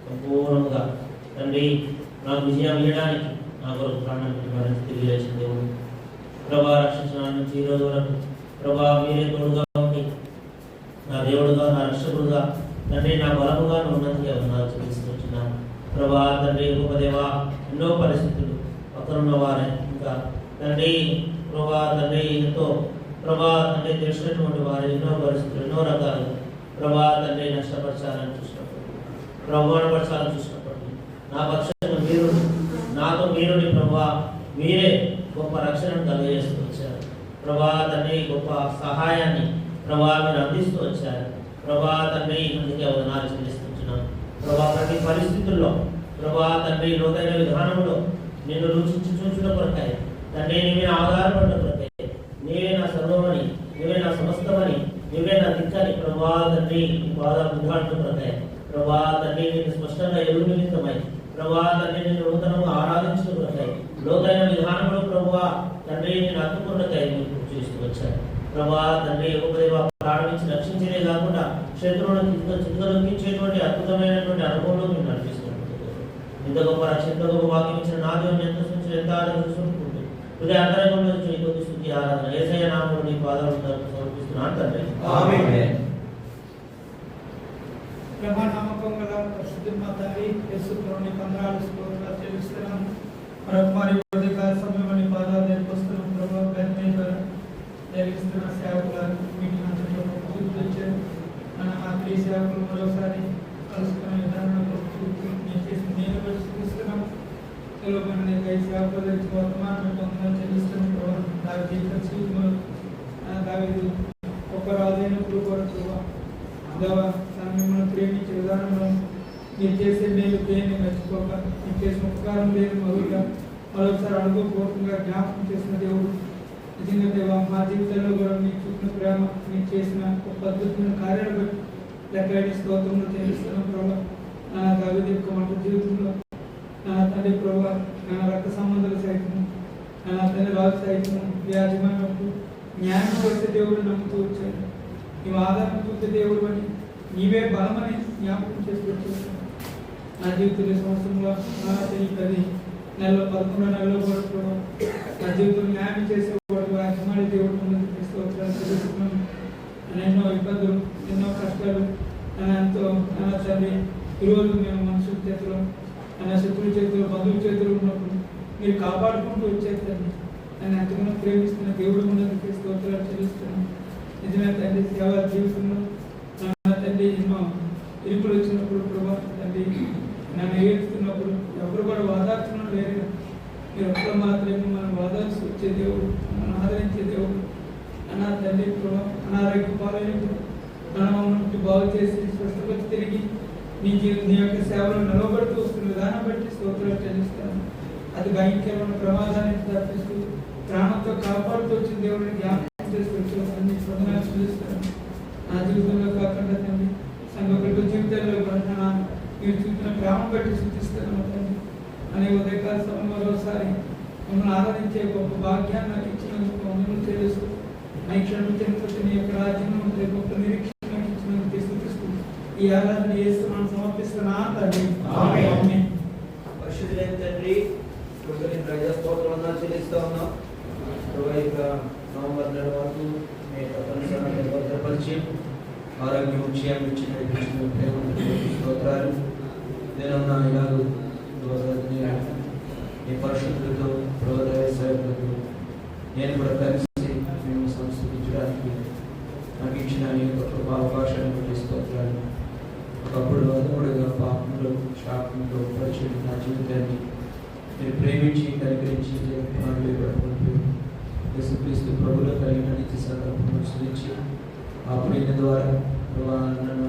[SPEAKER 6] సంపూర్ణంగా తండ్రి నాకు విజయం ఇవ్వడానికి నా కొరకు ప్రాణం పెట్టి మరింత తిరిగి లేచిన దేవుడు ప్రభా రక్షించడానికి నుంచి ఈ రోజు వరకు ప్రభా మీరే తోడుగా ఉండి నా దేవుడుగా నా రక్షకుడుగా తండ్రి నా బలముగా ఉన్నతిగా ఉన్నారు చూపిస్తున్నాను. ప్రభా తండ్రి గొప్పదేవా ఎన్నో పరిస్థితులు పక్కనున్న వారే ఇంకా తండ్రి ప్రభా తండ్రి ఎంతో ప్రభా తండ్రి తెలిసినటువంటి వారు ఎన్నో పరిస్థితులు ఎన్నో రకాలు ప్రభా తండ్రి నష్టపరచాలని చూసినప్పుడు ప్రమాణపరచాలని చూసినప్పుడు నా పక్షంగా మీరు నాతో మీరుని ప్రభా మీరే గొప్ప రక్షణను కలుగజేస్తూ వచ్చారు. ప్రభా తండ్రి గొప్ప సహాయాన్ని ప్రభా మీరు అందిస్తూ వచ్చారు. ప్రభా తండ్రి అందుకే వందనాలు చెల్లిస్తున్నాను. ప్రభా ప్రతి పరిస్థితుల్లో ప్రభా తండ్రి లోతైన విధానంలో నేను రుచి చూసిన కొరకాయ తండ్రి నీవే ఆధారపడిన కొరకాయ నీవే నా సర్వమని నీవే నా సమస్తమని నీవే నా దిక్కని ప్రభా తండ్రి పాదాలు ఉదాహరణ కొరకాయ ప్రభా తండ్రి నేను స్పష్టంగా ఎరువు నిమిత్తమై ప్రభా తండ్రి నేను నూతనంగా ఆరాధించిన కొరకాయ లోతైన విధానంలో ప్రభా తండ్రి నేను అత్తుకున్నకాయ మీరు చూస్తూ వచ్చారు. ప్రభా తండ్రి ఉపదేవ ప్రారంభించి రక్షించేదే కాకుండా శత్రువులను చిత్రలొక్కించేటువంటి అద్భుతమైనటువంటి అనుభవంలో మీరు నడిపిస్తున్నారు. ఇంత గొప్ప రక్షణ గొప్ప వాక్యం ఇచ్చిన నా దేవుని ఎంత సూచన ఎంత ఆరాధించుకుంటుంది హృదయ అంతరంగంలో కొద్ది స్థుతి ఆరాధన యేసయ్య నామములో నీ పాదాలు సమర్పిస్తున్నాను తండ్రి.
[SPEAKER 3] ఆమేన్.
[SPEAKER 7] నమ్మకం గల పరిశుద్ధ మా తండ్రి యేసు ప్రభుని వందనాలు స్తోత్రాలు చెల్లిస్తున్నాము. మరి ఉదయకాల సమయంలో నీ పాదాలు నేర్పిస్తున్నాం. ప్రభావ జరిగిస్తున్న సేవకులను మీటింగ్ అంతట్లో పూర్తించారు. మా ప్రియ సేవకులు మరోసారి కలుసుకున్న విధానంలో నేను చూస్తున్నాము. తెలుగుని సేవకుల గురించి వర్తమానం పొందడం చెల్లిస్తున్నాం. ప్రభావం జీవితంలో దావీదు ఒక రాజైనప్పుడు కూడా ప్రభావ మిమ్మల్ని ప్రేమించే విధానంలో మీరు చేసే మేలు దేన్ని మర్చిపోక మీరు చేసిన ఉపకారం లేని మరొకసారి అనుభవపూర్వకంగా జ్ఞాపకం చేసిన దేవుడు నిజంగా దేవా మా జీవితంలో కూడా మీకు చూపిన ప్రేమ మీరు చేసిన ఒక అద్భుతమైన కార్యాలు బట్టి లెక్కలేని స్తోత్రంలో చెల్లిస్తున్నాం. ప్రభావ దావీదు యొక్క వంట జీవితంలో తండ్రి ప్రభావ రక్త సంబంధాలు సైతం తండ్రి రాజు సైతం యాజమాన్యంకు న్యాయం వచ్చే దేవుడు నమ్ముతూ వచ్చాడు. నీవు ఆధారం చూసే దేవుడు అని నీవే బలమని జ్ఞాపకం చేసుకొచ్చాను. నా జీవితంలో సంవత్సరంలో 10 నెలలో 11 నెలలో కూడా నా జీవితంలో న్యాయం చేసేవాడు యజమాని దేవుడు తెలుస్తున్నాను. ఎన్నో ఇబ్బందులు ఎన్నో కష్టాలు ఎంతో తండ్రి ఈరోజు మేము మనుషుల చేతిలో శత్రువుల చేతిలో బంధువుల చేతిలో ఉన్నప్పుడు మీరు కాపాడుకుంటూ వచ్చేస్తాను. నన్ను ఎంతగానో ప్రేమిస్తున్న దేవుడు ఉన్నందుకు స్తోత్రాలు చెల్లిస్తున్నాను. నిజమే తండ్రి సేవ జీవితంలో తండ్రి ఎన్నో ఇరుకులు వచ్చినప్పుడు ప్రభా తండ్రి నన్ను ఏడుస్తున్నప్పుడు ఎవరు కూడా వాదార్చడం లేదు. మీరు ఒక్కరు మాత్రమే మనం వాదాల్సి వచ్చే దేవుడు, మనం ఆదరించే దేవుడు. అన్నా తండ్రి ప్రభా అనారోగ్య పాలైనప్పుడు మమ్మల్ని బాగు చేసి స్వస్థపతి తిరిగి నీ యొక్క సేవలో నిలబడుతూ వస్తున్న విధానం బట్టి స్తోత్రాలు చెల్లిస్తాను. అది భయంకరమైన ప్రమాదాన్ని తప్పిస్తూ ప్రాణంతో కాపాడుతూ వచ్చిన దేవుడిని జ్ఞాపకం చేసుకొచ్చి స్పందనాలు చెల్లిస్తాను. నా జీవితంలో కాకుండా తండ్రి సంఘ బిడ్డ జీవితంలో కూడా మీరు చూపిన ప్రేమ బట్టి సూచిస్తాను తండ్రి. అనే ఉదయకాల సమయం మరోసారి మమ్మల్ని ఆరాధించే గొప్ప భాగ్యాన్ని నాకు ఇచ్చినందుకు మమ్మల్ని తెలుసు. క్షణం తిరుపతి నీ యొక్క రాజ్యం గొప్ప నిరీక్షణ నాకు ఇచ్చినందుకు తీసుకొస్తూ ఈ ఆరాధన చేస్తూ మనం సమర్పిస్తున్నా తండ్రి. ఆమేన్.
[SPEAKER 3] పరిశుద్ధులైన తండ్రి, ప్రజా స్తోత్రం చెల్లిస్తా ఉన్నాం. నవంబర్ నెల వరకు మీ తప్పనిసరి భద్రపరిచి ఆరోగ్యం విషయం ఇచ్చిన స్తోత్రాలు. నేనున్నా ఇలాగూ ఈ పరిశుద్ధులతో ప్రభుత్వ సేవకులతో నేను కూడా కలిసి మేము సంస్కరించడానికి నాకు ఇచ్చిన గొప్ప అవకాశాన్ని బట్టి స్తోత్రాలు. ఒకప్పుడు అదముడుగా పాపంలో శాపంలో పరిచయం నా జీవితాన్ని మీరు ప్రేమించి కనికరించి జరుపుకుంటూ యేసుక్రీస్తు ప్రభులో కలిగిన నిత్య సందర్భం సృష్టించి ఆ ప్రేమ ద్వారా నన్ను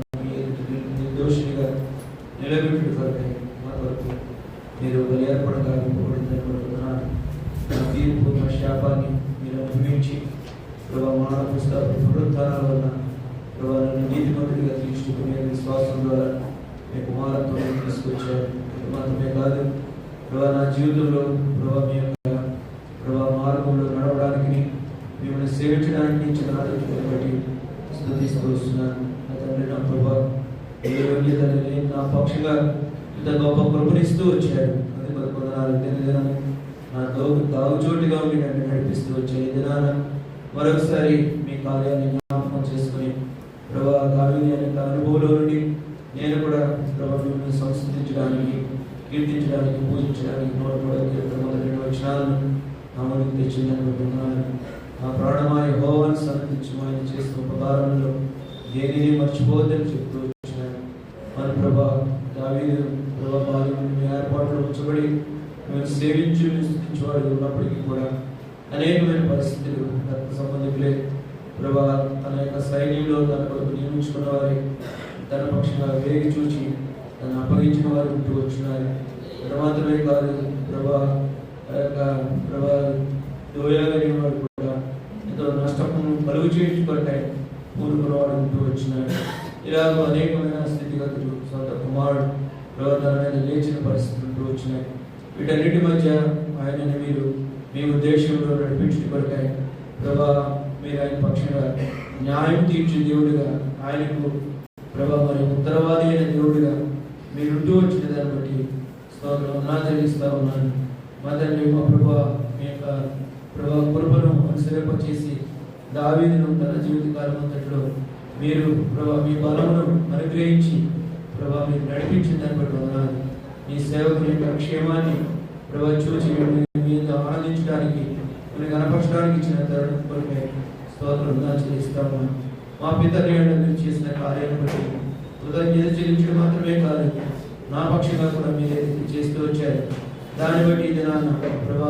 [SPEAKER 3] నిర్దోషినిగా నిలబెట్టు కొరకై మా కొరకు మీరు బలియార్పణగా ఇవ్వబడిందనుకుంటున్నాను. నా తీర్పు నా శాపాన్ని మీరు అనుభవించి మానవ పుస్తక పునరుత్థానాల వల్ల నన్ను నీతిమంతుడిగా తీసుకునే విశ్వాసం ద్వారా మీ కుమారత్వం తీసుకొచ్చారు. మాత్రమే కాదు నా జీవితంలో మీ యొక్క మార్గంలో నడవడానికి మిమ్మల్ని సేవించడానికి ఇచ్చిన ఆలోచన బట్టి స్తుతిస్తూ వస్తున్నాను. నా తండ్రి నా ప్రభా నా పక్షిగా ఇంత గొప్ప కృపనిస్తూ వచ్చాడు. అది కొందనాలు దినదినం నా దాగుచోటుగా ఉండి నన్ను నడిపిస్తూ వచ్చాయి. దినాన మరొకసారి మీ కార్యాన్ని జ్ఞాపకం చేసుకుని ప్రభా దావీదు యొక్క అనుభవంలో నుండి నేను కూడా మిమ్మల్ని సంస్కరించడానికి కీర్తించడానికి పూజించడానికి మొదటి వచనాలను నా ముందుకు తెచ్చిందనుకుంటున్నాను. నా ప్రాణమాయ యెహోవాను సన్నిధించి ఆయన చేసిన ఉపకారంలో దేనిని మర్చిపోవద్దని చెప్తూ వచ్చినాను. మన ప్రభా దావీదు ఏర్పాట్లు ఉంచబడి మేము స్థుతించేవాడు ఉన్నప్పటికీ కూడా అనేకమైన పరిస్థితులు రక్త సంబంధికులే ప్రభా తన యొక్క సైన్యంలో తన కొరకు నియమించుకున్న వారి తన పక్షంగా వేగి చూచి తను అప్పగించిన వారు ఉంటూ వచ్చినారు. అది మాత్రమే కాదు దోయాగని వాడు కూడా ఎంతో నష్టం కలుగు చేయించుకుంటాయి పూర్వకుల వాడు ఉంటూ వచ్చినాడు. ఇలాగ అనేకమైన స్థితిగతులు సొంత కుమారుడు తన మీద లేచిన పరిస్థితులు ఉంటూ వచ్చినాయి. వీటన్నిటి మధ్య ఆయనని మీరు మీ ఉద్దేశంలో నడిపించుకుంటాయి. మీరు ఆయన పక్షంగా న్యాయం తీర్చే దేవుడిగా ఆయనకు మరి ఉత్తరవాది అయిన దేవుడిగా మీరుంటూ వచ్చిన దాన్ని బట్టి చెల్లిస్తా ఉన్నాను. మా తండ్రి మా మీ యొక్క కృపను అనుసరింపచేసి దావీదును తన జీవితకాలం అంతట్లో మీరు మీ బలమును అనుగ్రహించి మీరు నడిపించిన దాన్ని బట్టి వందనాలు. మీ సేవకుని యొక్క క్షేమాన్ని చూసి మీద ఆనందించడానికి మీరు కనపరచడానికి ఇచ్చిన తరుణం కొరకై స్తోత్రం చెల్లిస్తాము. మా పితరులు మీరు చేసిన కార్యాలను బట్టి కృతజ్ఞత చెల్లించడం మాత్రమే కాదు, నా పక్షంగా కూడా మీరు ఏదైతే చేస్తూ వచ్చారు దాన్ని బట్టి ఇది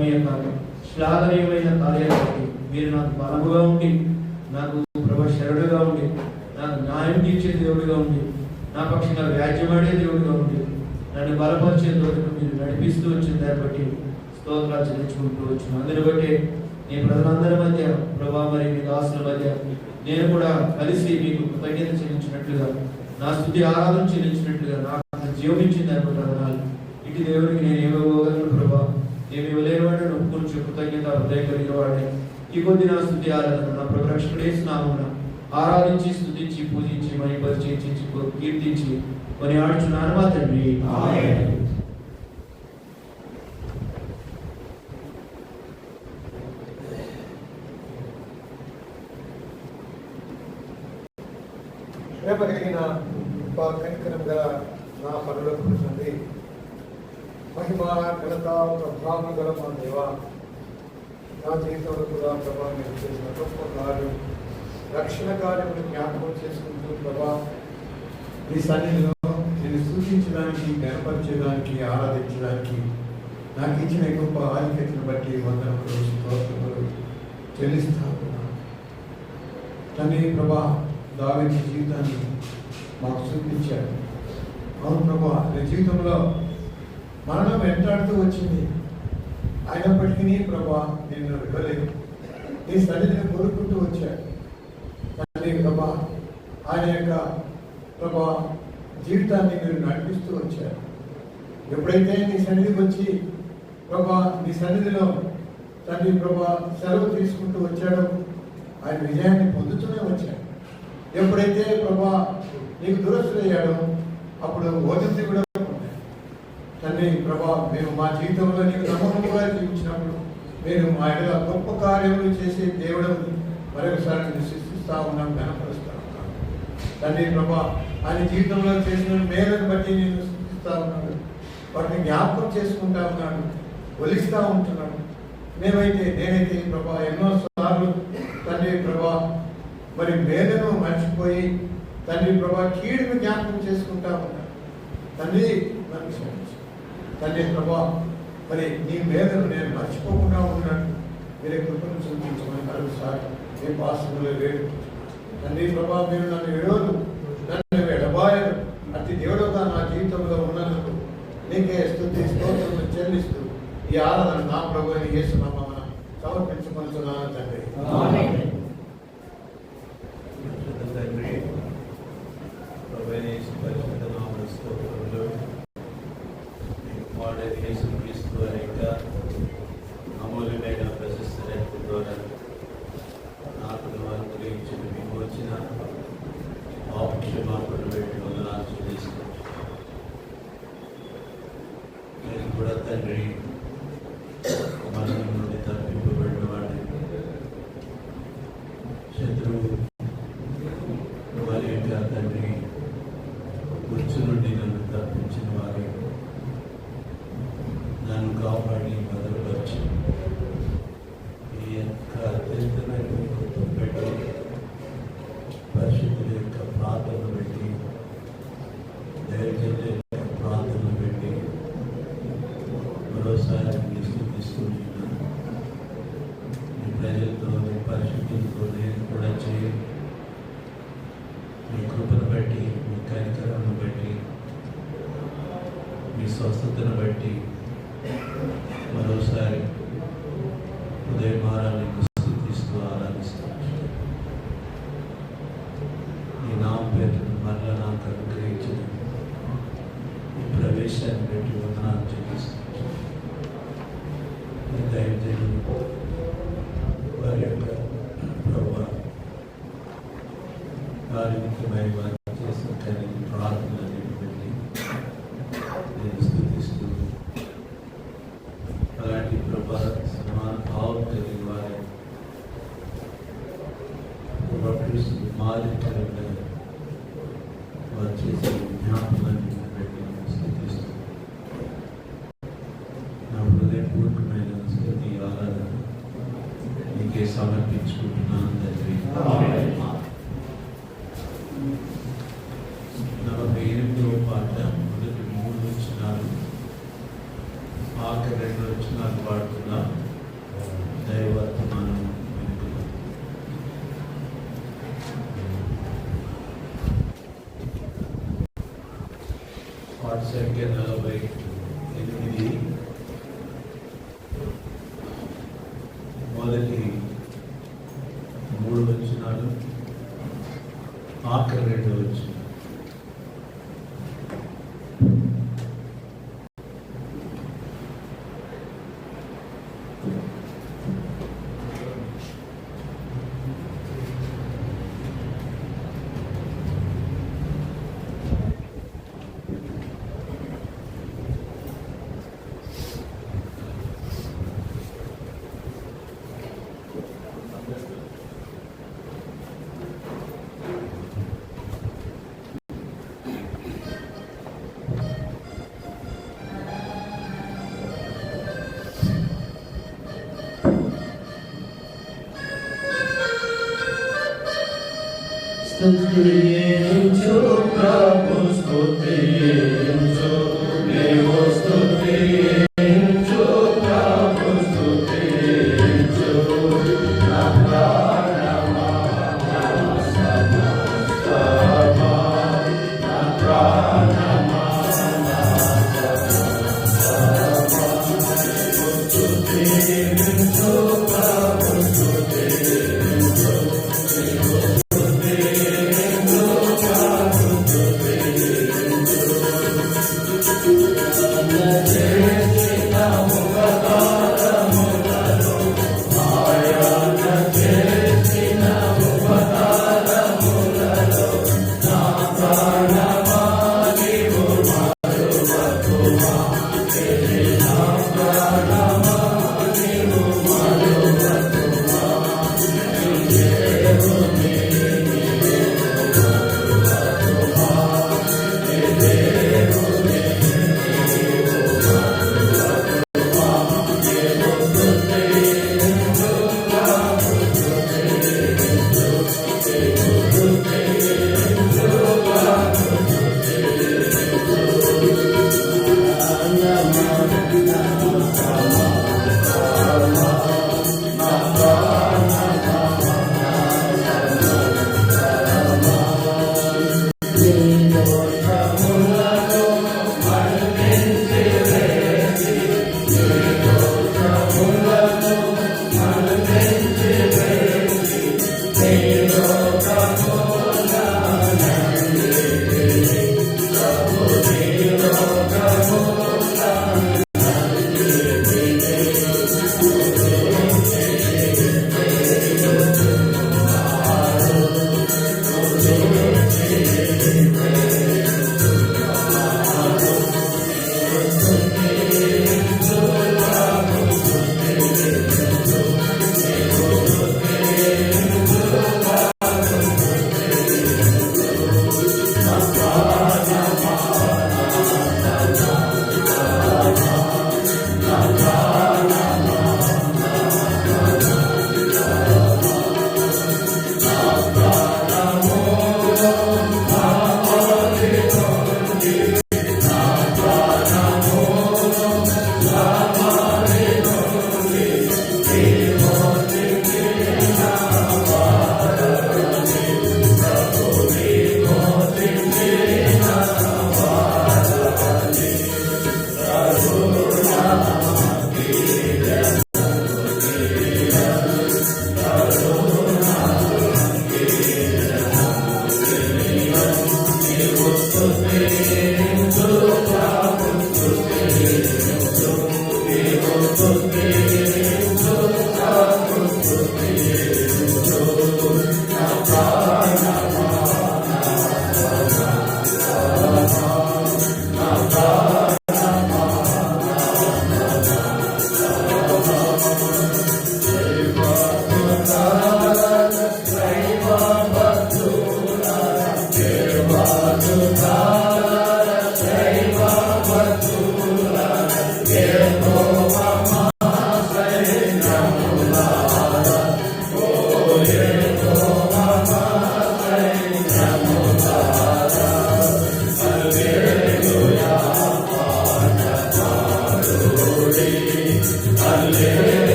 [SPEAKER 3] మీ యొక్క శ్లాఘనీయమైన కార్యాలు బట్టి మీరు నాకు బలముగా ఉండి నాకు శరణుడుగా ఉండి నాకు న్యాయం తీర్చే దేవుడిగా ఉండి నా పక్షంగా వ్యాజ్యమాడే దేవుడిగా ఉండి నన్ను బలపరిచే దేవుడిని మీరు నడిపిస్తూ వచ్చిన దాన్ని బట్టి స్తోత్రాలు చెల్లించుకుంటూ వచ్చిన అందుని బట్టి నీ ప్రజలందరి మధ్య మరి మీ దాసుల మధ్య నేను కూడా కలిసి మీకు కృతజ్ఞత చెల్లించినట్లుగా నా స్తుతి ఆరాధన చెల్లించినట్లుగా నాకు జీవించింది అనుకుంటున్నాను. ఇటు దేవుడికి నేను ఏమివ్వగలను ఏమి ఇవ్వలేని వాడిని ఒప్పుకొని కృతజ్ఞత హృదయం కలిగిన వాడిని ఈ కొద్ది నా స్తుతి ఆరాధన నా ప్రభు రక్షకుడేస్తున్నామున ఆరాధించి స్తుతించి పూజించి మరి పరిచయించి కీర్తించి మరి ఆడుచున్నాను మా తండ్రి.
[SPEAKER 8] కలిగిన కనికరం గల నా పనులకు తండ్రి, మహిమ ఘనత ప్రభావం గల మా దేవ, నా జీవితంలో కూడా ప్రభావం మీరు చేసిన గొప్ప కార్యం రక్షణ కార్యములు జ్ఞాపకం చేసుకుంటూ ప్రభా ఈ సన్నిధిలో నేను సూచించడానికి గణపరచడానికి ఆరాధించడానికి నాకు ఇచ్చిన గొప్ప ఆధిక్యతను బట్టి వందనములు స్తోత్రములు చెల్లిస్తా ఉన్నాను. తండ్రి ప్రభా దావీదు జీవితాన్ని మాకు చూపించారు. అవును ప్రభా, నీ జీవితంలో మరణం వెంటాడుతూ వచ్చింది. అయినప్పటికీ ప్రభా నేను విడవలేదు. నీ సన్నిధిని కోరుకుంటూ వచ్చాడు తండ్రి ప్రభా. ఆయన యొక్క ప్రభా జీవితాన్ని మీరు నడిపిస్తూ వచ్చారు. ఎప్పుడైతే నీ సన్నిధికి వచ్చి ప్రభా నీ సన్నిధిలో తండ్రి ప్రభా సెలవు తీసుకుంటూ వచ్చాడో ఆయన విజయాన్ని పొందుతూనే వచ్చాడు. ఎప్పుడైతే ప్రభా నీకు దురస్తులయ్యాడో అప్పుడు ఓజంతి కూడా పొందాడు. తండ్రి ప్రభా మేము మా జీవితంలో నీకు నమ్మకంగా జీవించినప్పుడు మీరు మా యొక్క గొప్ప కార్యములు చేసే దేవుడు మరొకసారి విశ్వసిస్తా ఉన్నాం, కనపరుస్తా ఉన్నాం. తండ్రి ప్రభా ఆయన జీవితంలో చేసిన మేలను బట్టి నేను సృష్టిస్తా ఉన్నాడు. వాటిని జ్ఞాపకం చేసుకుంటా ఉన్నాడు, ఒలిస్తూ ఉంటున్నాడు. నేనైతే ప్రభా ఎన్నో సార్లు తండ్రి ప్రభా మరి మేలను మర్చిపోయి తండ్రి ప్రభా కీడును జ్ఞాపకం చేసుకుంటా ఉన్నాడు. తండ్రి నన్ను క్షమించు తండ్రి ప్రభా, మరి నీ మేలను నేను మర్చిపోకుండా ఉన్నాను. మీరే కృపను చూపించమని మరొకసారి మీ పాసములో వేడు తండ్రి ప్రభా. మీరు నన్ను విడవదు, నన్ను ఎడబాయదు. అతి దేవుడుగా నా జీవితంలో ఉన్నందుకు నీకే స్తుతి స్తోత్రములు చెల్లిస్తూ ఈ ఆరాధన నా ప్రభు అని యేసు నామమున సమర్పించుకుంటున్నాను తండ్రి.
[SPEAKER 5] తండ్రి పరిశుద్ధ నామమున స్తోత్రములు. వాడేది యేసుక్రీస్తు అనేక అమూల్యమైన ప్రశస్త రక్తం ద్వారా నాకు వారు గురించిన విమోచన పాపక్షమాపణ పెట్టి వందనాలు చెల్లిస్తున్నాను. నేను కూడా తండ్రి మరణం నుండి తప్పింపబడిన వాడిని, శత్రువు వారి యొక్క తండ్రి గుర్చు నుండి నన్ను తప్పించిన వారి నన్ను కాపాడి భద్రపరిచి ఈ యొక్క అత్యంతమైన పెట్టి పరిశుద్ధుల యొక్క ప్రార్థన పెట్టి దైవజనుల యొక్క ప్రార్థన పెట్టి మరోసారి స్థుతిస్తున్నాను. మీ ప్రజలతో మీ పరిశుద్ధులతో నేను కూడా చేయి. మీ కృపను బట్టి, మీ కనికరమును బట్టి, మీ స్వస్థతను బట్టి మరోసారి ఉదయమారాన్ని స్థుతిస్తూ ఆరాధిస్తాను. ఈ నామం పేరును మరలా నాకు అనుగ్రహించిన ఈ ప్రవేశాన్ని బట్టి వందనాలు చెల్లిస్తాను. దయచేసి వారి యొక్క ప్రభావ వారి ముఖ్యమైన వారు చేసిన కానీ ప్రార్థనలు బట్టి నేను స్థుతిస్తూ అలాంటి ప్రభా సమాన భావం కలిగిన వారి మాదిరికరంగా వారు చేసే జ్ఞాపకాన్ని బట్టి స్థుతిస్తూ నా హృదయపూర్వకమైన స్థుతి ఆరాధన నీకే సమర్పించుకుంటున్నాను తండ్రి. 48వ పాట మొదటి 3 వచనాలు ఆఖరి 2 వచనాలు పాడుతున్నా దైవవర్తమానం వెనుకలు. పాట సంఖ్య 48. మొదటి 3 వచనాలు ఆఖరి 2 వచనాలు.
[SPEAKER 9] స్తుతించు ప్రభు స్తుతించు దేవో స్తుతించు ప్రభు స్తుతించు నా ప్రాణమా నా సమస్తమా నా ప్రాణమా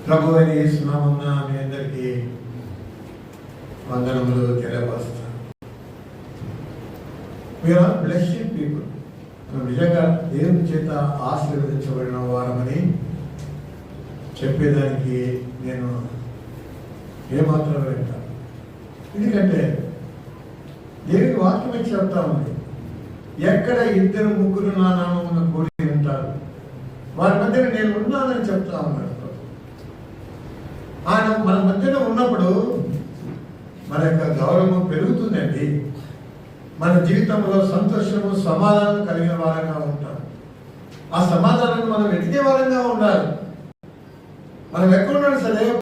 [SPEAKER 8] ప్రభు అయిన యేసు నామమున మీ అందరికీ వందనములు తెలియపరుస్తాను. We are blessed people. మనం నిజంగా దేవుని చేత ఆశీర్వదించబడిన వారమని చెప్పేదానికి నేను ఏమాత్రం వింటాను. ఎందుకంటే దేవుని వాక్యమే చెప్తా ఉంది, ఎక్కడ 2-3 నా నామమున కూడి ఉంటారు వారి మధ్యన నేను ఉన్నానని చెప్తా ఉన్నాడు. ఆయన మన మధ్యన ఉన్నప్పుడు మన యొక్క గౌరవం పెరుగుతుందండి. మన జీవితంలో సంతోషము సమాధానం కలిగిన వారంగా ఉంటాం. ఆ సమాధానం మనం వెతికే వారంగా ఉండాలి. మనం ఎక్కడున్నా సరే